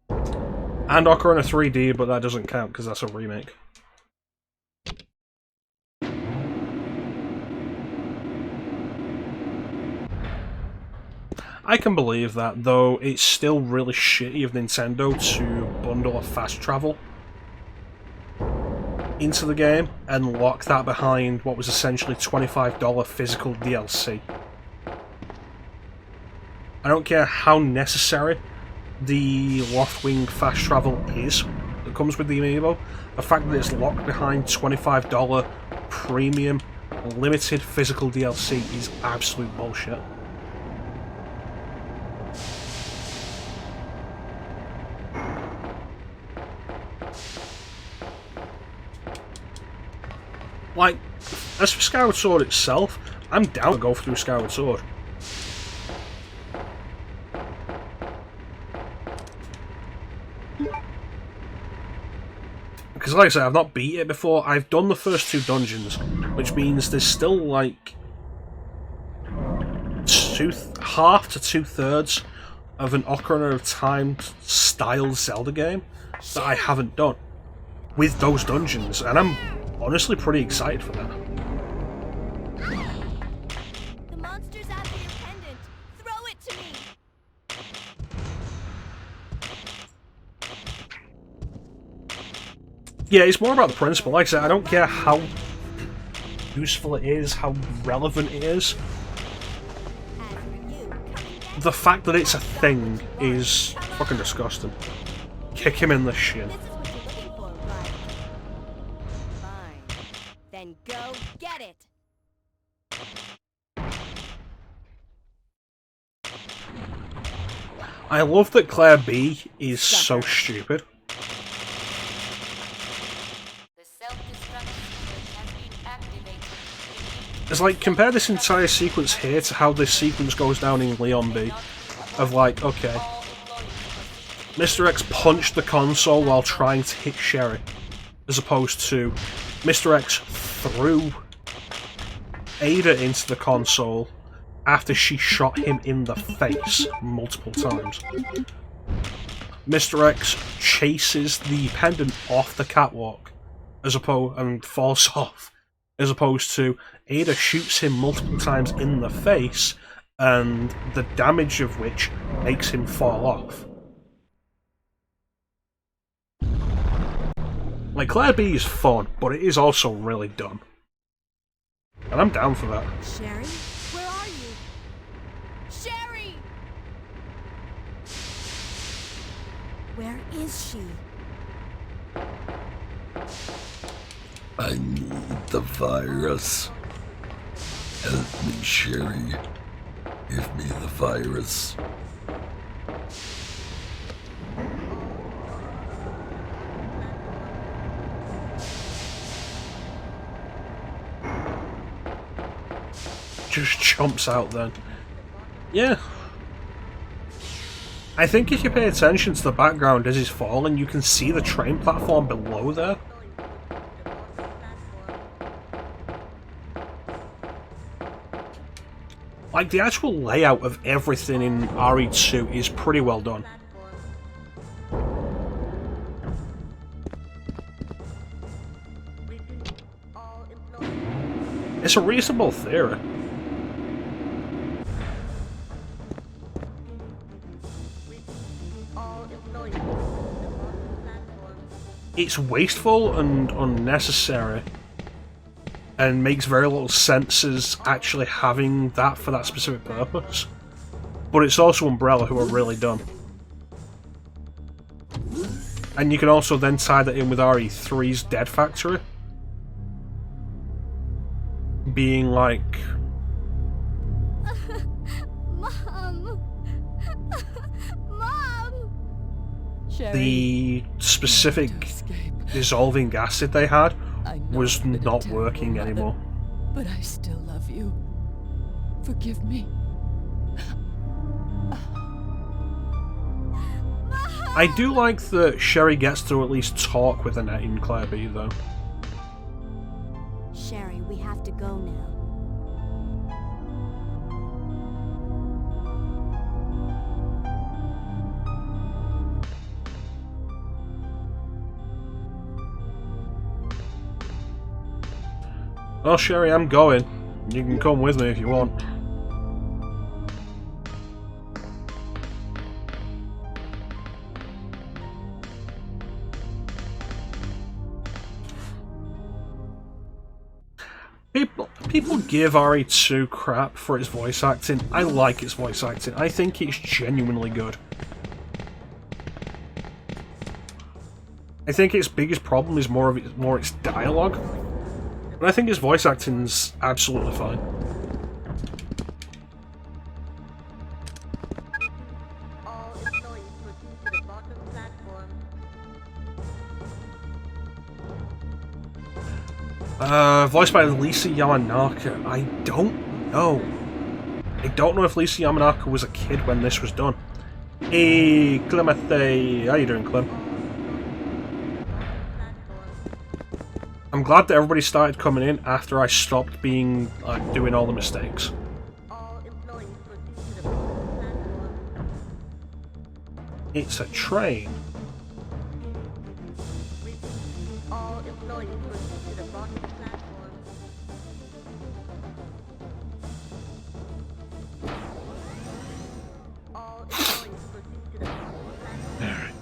And Ocarina 3D, but that doesn't count because that's a remake. I can believe that, though it's still really shitty of Nintendo to bundle a fast travel into the game and lock that behind what was essentially $25 physical DLC. I don't care how necessary the Loftwing fast travel is that comes with the amiibo. The fact that it's locked behind $25 premium limited physical DLC is absolute bullshit. Like, as for Skyward Sword itself, I'm down to go through Skyward Sword. Because like I said, I've not beat it before. I've done the first 2 dungeons, which means there's still like half to 2/3 of an Ocarina of Time style Zelda game that I haven't done with those dungeons, and I'm honestly pretty excited for that. The monster's after your pendant. Throw it to me. Yeah, it's more about the principle. Like I said, I don't care how useful it is, how relevant it is. the fact that it's a thing is fucking disgusting. Kick him in the shin. This is what you're looking for, right? Fine. Then go get it! I love that Claire B is so stupid. The self-destruct switch has been activated. It's like, compare this entire sequence here to how this sequence goes down in Leon B. Of like, okay, Mr. X punched the console while trying to hit Sherry, as opposed to Mr. X threw Ada into the console after she shot him in the face multiple times. Mr. X chases the pendant off the catwalk and falls off, as opposed to Ada shoots him multiple times in the face, and the damage of which makes him fall off. Like, Claire B is fun, but it is also really dumb. And I'm down for that. Sherry? Where are you? Sherry! Where is she? I need the virus. Help me, Sherry. Give me the virus. Just jumps out then. Yeah. I think if you pay attention to the background as he's falling, you can see the train platform below there. Like, the actual layout of everything in RE2 is pretty well done. It's a reasonable theory. It's wasteful and unnecessary, and makes very little sense as actually having that for that specific purpose. But it's also Umbrella who are really dumb. And you can also then tie that in with RE3's Dead Factory. Being like... Mom! Mom! Sherry, the specific to escape. dissolving acid they had I know was I've been a not terrible working mother, anymore. But I still love you. Forgive me. I do like that Sherry gets to at least talk with Annette in Claire B, though. Sherry, we have to go now. Well, Sherry, I'm going. You can come with me if you want. People give RE2 crap for its voice acting. I like its voice acting. I think it's genuinely good. I think its biggest problem is more its dialogue. But I think his voice acting's absolutely fine. All employees proceed to the bottom platform. Voiced by Lisa Yamanaka. I don't know. I don't know if Lisa Yamanaka was a kid when this was done. Hey, Clemente. How you doing, Clem? I'm glad that everybody started coming in after I stopped being, doing all the mistakes. All employees proceed to the bottom platform. It's a train. All employees proceed to the bottom platform. All employees proceed to the bottom platform.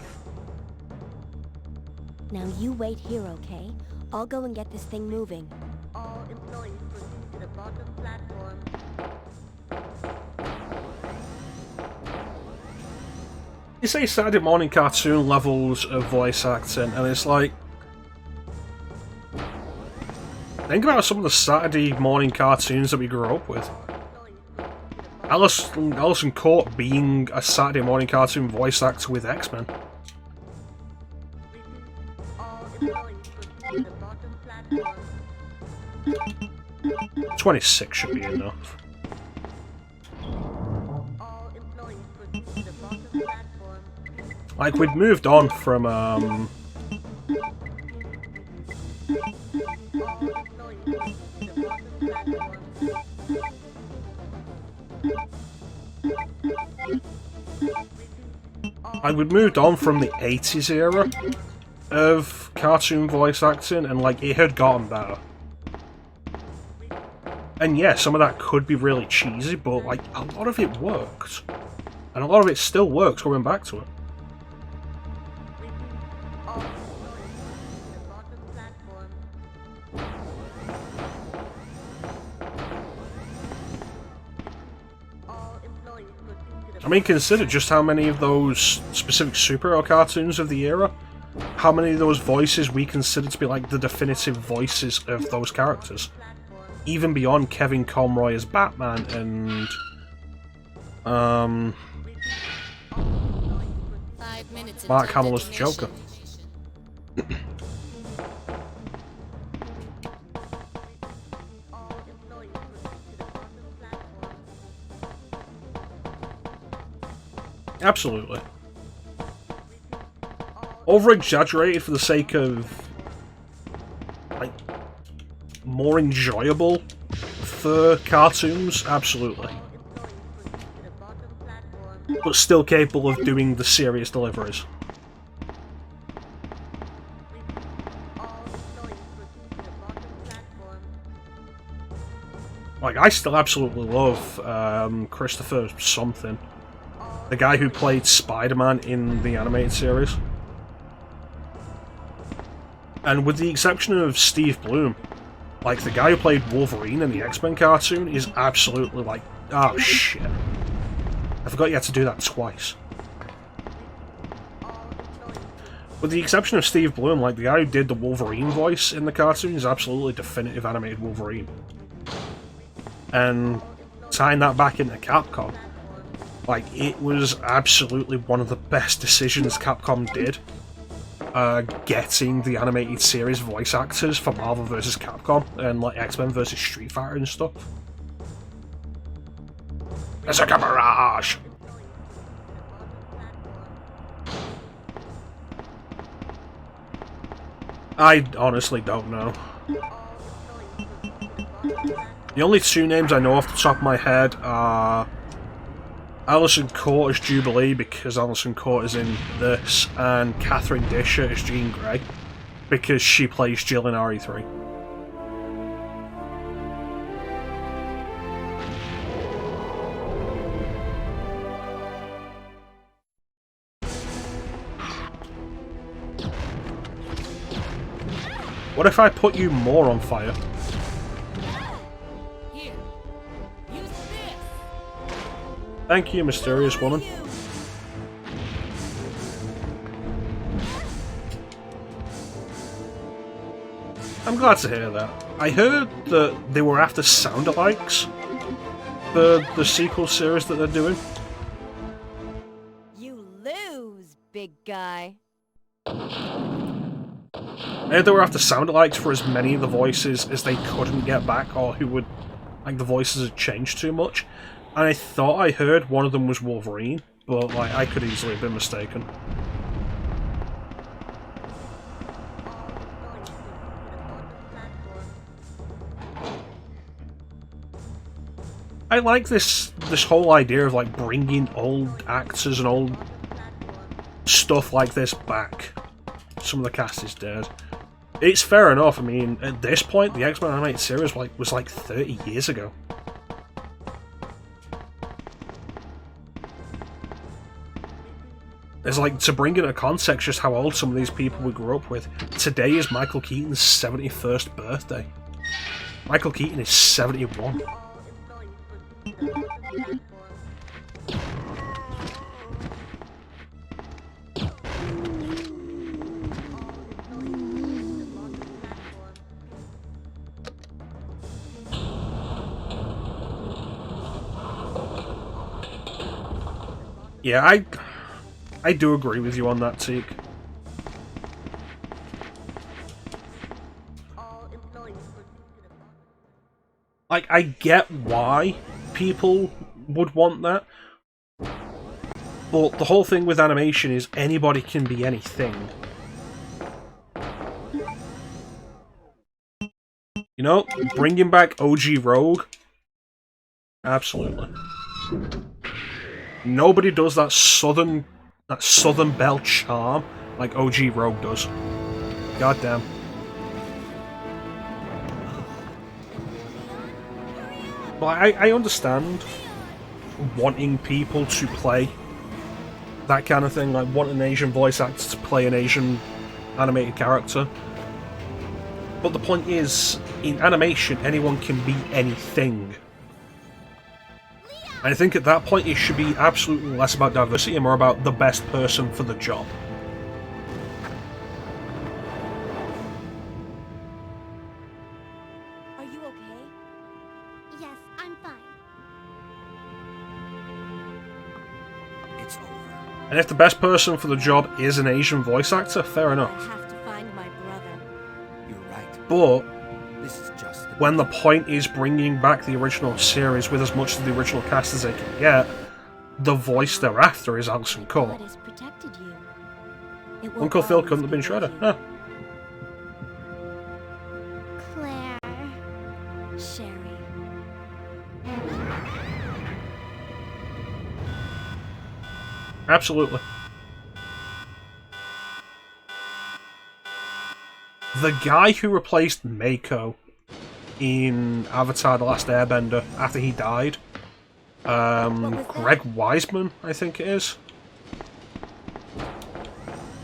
Now you wait here, okay? I'll go and get this thing moving. All employees proceed to the bottom platform. You say Saturday morning cartoon levels of voice acting, and it's like, think about some of the Saturday morning cartoons that we grew up with. Alison Court being a Saturday morning cartoon voice actor with X-Men. All employees proceed to the bottom platform. 26 should be enough. All employees proceed to the bottom platform. Like, we'd moved on from, All employees proceed to the bottom platform. like, we'd moved on from the 80s era of cartoon voice acting, and, like, it had gotten better. And yeah, some of that could be really cheesy, but, like, a lot of it worked. And a lot of it still works going back to it. All employees proceed to the bottom platform. All employees proceed to the I mean, consider just how many of those specific superhero cartoons of the era, how many of those voices we consider to be, like, the definitive voices of those characters. Even beyond Kevin Conroy as Batman and 5 minutes Mark until Hamill as the detonation. Joker. all employees proceed to the bottom platform. Absolutely. Over-exaggerated for the sake of, like, more enjoyable for cartoons, absolutely. Employees proceed to the bottom platform. But still capable of doing the serious deliveries. All employees proceed to the bottom platform. Like, I still absolutely love Christopher something. The guy who played Spider-Man in the animated series. And with the exception of Steve Bloom, like, the guy who played Wolverine in the X-Men cartoon is absolutely like, oh shit. I forgot you had to do that twice. With the exception of Steve Bloom, like, the guy who did the Wolverine voice in the cartoon is absolutely definitive animated Wolverine. And tying that back into Capcom, like, it was absolutely one of the best decisions Capcom did. Getting the animated series voice actors for Marvel vs. Capcom and, like, X-Men vs. Street Fighter and stuff. It's like a mirage! I honestly don't know. The only two names I know off the top of my head are Alison Court as Jubilee, because Alison Court is in this, and Catherine Disher as Jean Grey, because she plays Jill in RE3. What if I put you more on fire? Here. Use this. Thank you, mysterious woman. I'm glad to hear that. I heard that they were after sound-alikes for the sequel series that they're doing. You lose, big guy. I heard they were after sound-alikes for as many of the voices as they couldn't get back, or who would, like, the voices had changed too much. And I thought I heard one of them was Wolverine, but, like, I could easily have been mistaken. I like this whole idea of, like, bringing old actors and old stuff like this back. Some of the cast is dead. It's fair enough. I mean, at this point, the X-Men animated series was like 30 years ago. It's like, to bring into context just how old some of these people we grew up with. Today is Michael Keaton's 71st birthday. Michael Keaton is 71. Yeah, I do agree with you on that, Teak. All employees proceed to the bottom. Like, I get why people would want that, but the whole thing with animation is anybody can be anything. You know, bringing back OG Rogue? Absolutely. Nobody does that southern belle charm like OG Rogue does. Goddamn. But I understand wanting people to play that kind of thing, like wanting an Asian voice actor to play an Asian animated character. But the point is, in animation, anyone can be anything. And I think at that point it should be absolutely less about diversity and more about the best person for the job. Are you okay? Yes, I'm fine. It's over. And if the best person for the job is an Asian voice actor, fair I enough. have to find my brother. You're right. But This is just the when the point is bringing back the original series with as much of the original cast as they can get, the voice they're after is Alison Cole. What has protected you? It will Uncle Phil always couldn't have be been with Shredder. you. Huh. Claire. Sherry. Absolutely. The guy who replaced Mako in Avatar The Last Airbender after he died, Greg Wiseman, I think it is.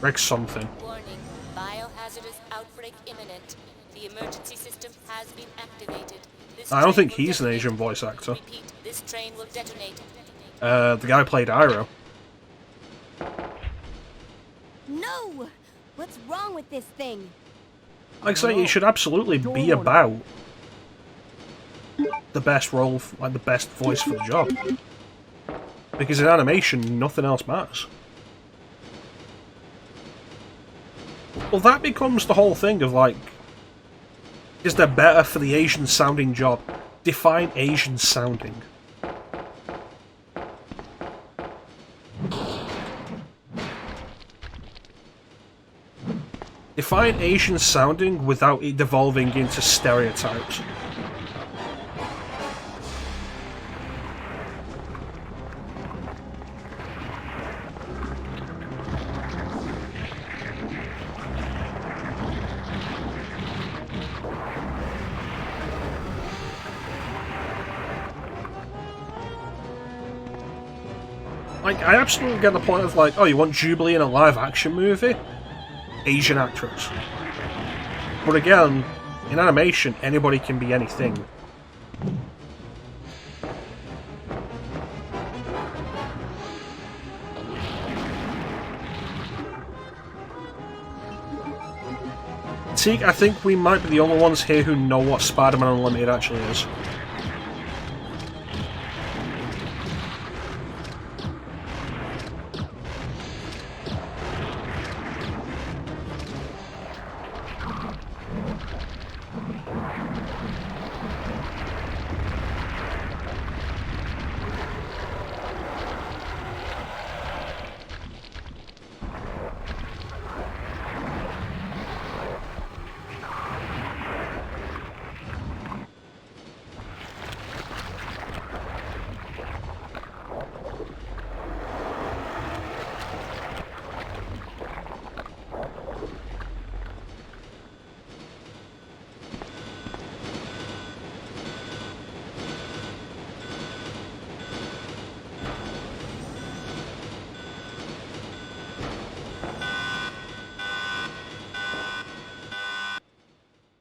Greg something. Warning. Biohazardous outbreak imminent. The emergency system has been activated. This I don't train think will he's an detonate. Asian voice actor. Repeat, this train will detonate. The guy who played Iroh. No! What's wrong with this thing? Like I say, it should absolutely be about the best role, like the best voice for the job. Because in animation, nothing else matters. Well, that becomes the whole thing of like, is they're better for the Asian sounding job? Define Asian sounding. Define Asian sounding without it devolving into stereotypes. Like, I absolutely get the point of like, oh, you want Jubilee in a live action movie? Asian actress. But again, in animation, anybody can be anything. Teague, I think we might be the only ones here who know what Spider-Man Unlimited actually is.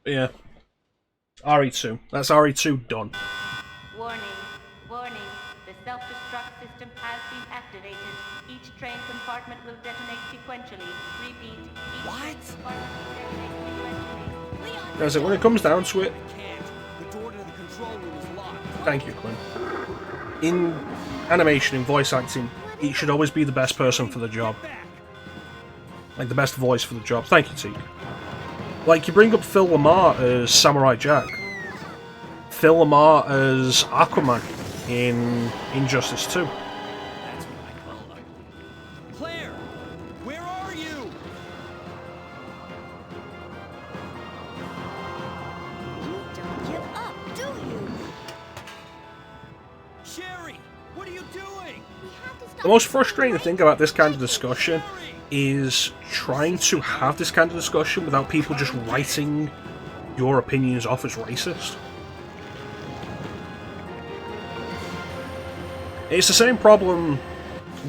But yeah. RE2. That's RE2 done. Warning, warning. The self-destruct system has been activated. Each train compartment will detonate sequentially. Repeat, each train compartment will detonate sequentially. As when it comes down to it, Can't. The door to the control room is locked. thank you, Clint. In animation, in voice acting, it should always be the best person for the job. Like, the best voice for the job. Thank you, Teak. Like, you bring up Phil Lamar as Samurai Jack. Phil Lamar as Aquaman in Injustice 2. That's what I call ugly. Claire, where are you? You don't give up, do you? Sherry, what are you doing? We have to stop The most frustrating thing about this kind of discussion is trying to have this kind of discussion without people just writing your opinions off as racist. It's the same problem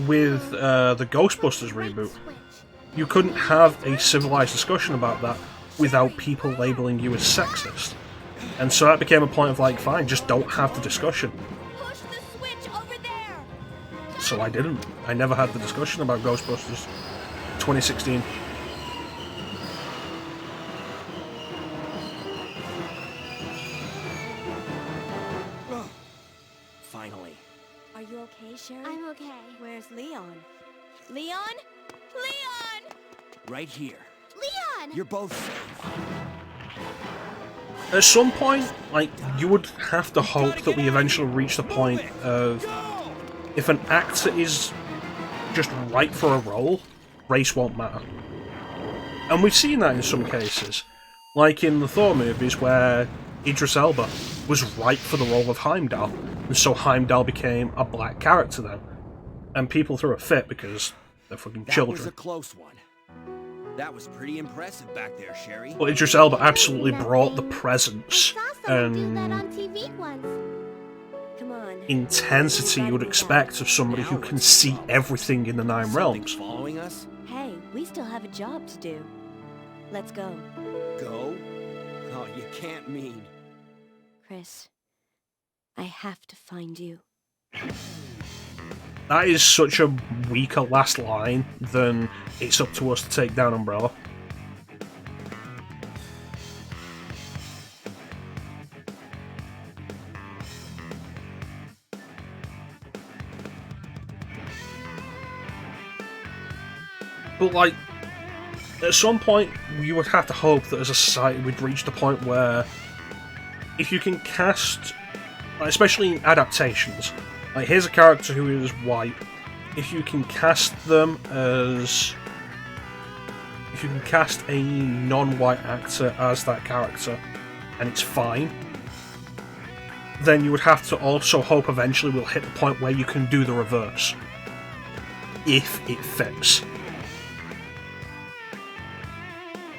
with the Ghostbusters reboot. You couldn't have a civilized discussion about that without people labeling you as sexist. And so that became a point of like, fine, just don't have the discussion. Push the switch over there! So I didn't. I never had the discussion about Ghostbusters 2016. Finally. Are you okay, Sherry? I'm okay. Where's Leon? Leon? Leon! Right here. Leon! You're both safe. At some point, like, you would have to hope that we eventually reach the point of if an actor is just right for a role, race won't matter. And we've seen that in some cases. Like in the Thor movies where Idris Elba was right for the role of Heimdall, and so Heimdall became a black character then. And people threw a fit because they're fucking children. That was a close one. That was pretty impressive back there, Sherry. But Idris Elba absolutely brought the presence I saw someone do that and on TV once. Come on. intensity you would expect of somebody who can see everything in the Nine Realms. Following us? Hey, we still have a job to do. Let's go. Go? Oh, you can't mean. Chris, I have to find you. That is such a weaker last line than it's up to us to take down Umbrella. But, like, at some point, you would have to hope that as a society we'd reach the point where if you can cast, especially in adaptations, like, here's a character who is white, if you can cast them as... if you can cast a non-white actor as that character, and it's fine, then you would have to also hope eventually we'll hit the point where you can do the reverse. If it fits.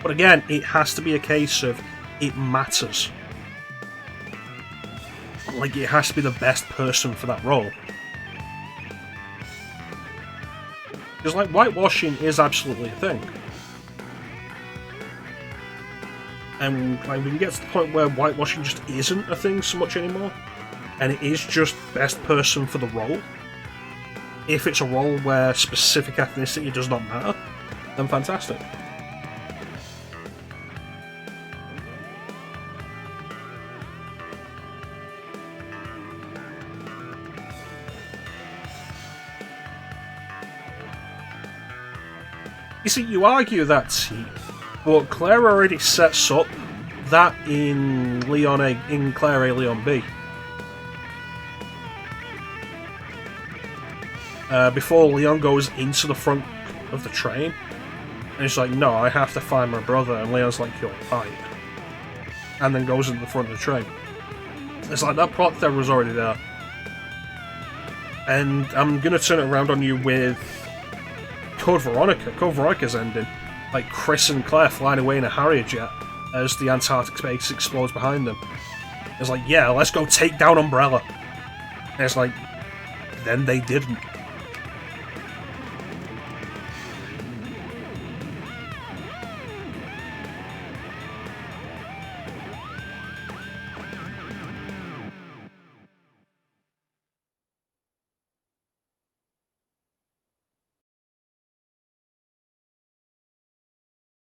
But again, it has to be a case of it matters. Like, it has to be the best person for that role. Because, like, whitewashing is absolutely a thing. And, like, we can get to the point where whitewashing just isn't a thing so much anymore. And it is just best person for the role. If it's a role where specific ethnicity does not matter, then fantastic. You see, you argue that, but Claire already sets up that in Claire A. Leon B. Before Leon goes into the front of the train, and he's like, no, I have to find my brother, and Leon's like, you're right. And then goes into the front of the train. It's like, that plot there was already there. And I'm gonna turn it around on you with Code Veronica. Code Veronica's ending. Like Chris and Claire flying away in a Harrier jet as the Antarctic space explodes behind them. It's like, yeah, let's go take down Umbrella. And it's like, then they didn't.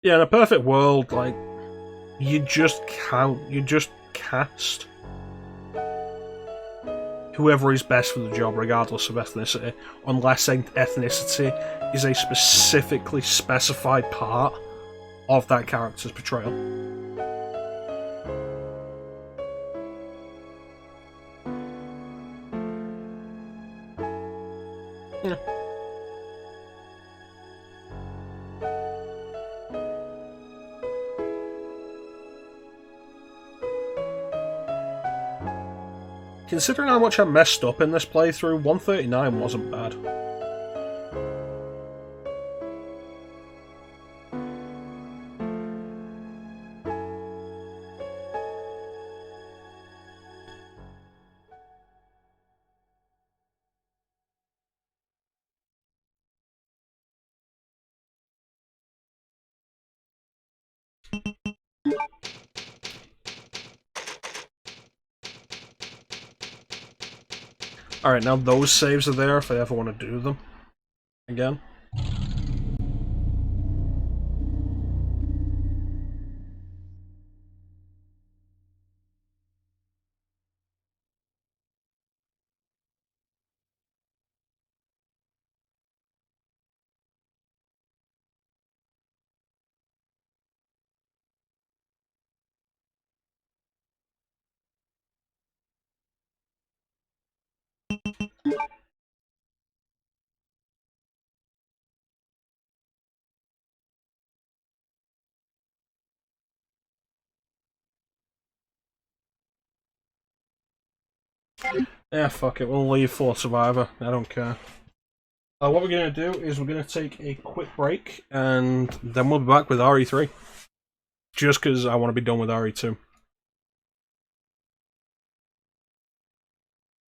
Yeah, in a perfect world, like, you just cast whoever is best for the job, regardless of ethnicity, unless ethnicity is a specifically specified part of that character's portrayal. Yeah. Considering how much I messed up in this playthrough, 139 wasn't bad. Alright, now those saves are there if I ever want to do them again. Yeah, fuck it, we'll leave for Survivor, I don't care. What we're going to do is we're going to take a quick break, and then we'll be back with RE3. Just because I want to be done with RE2.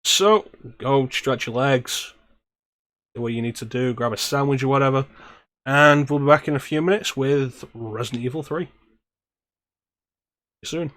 So, go stretch your legs, do what you need to do, grab a sandwich or whatever, and we'll be back in a few minutes with Resident Evil 3. See you soon.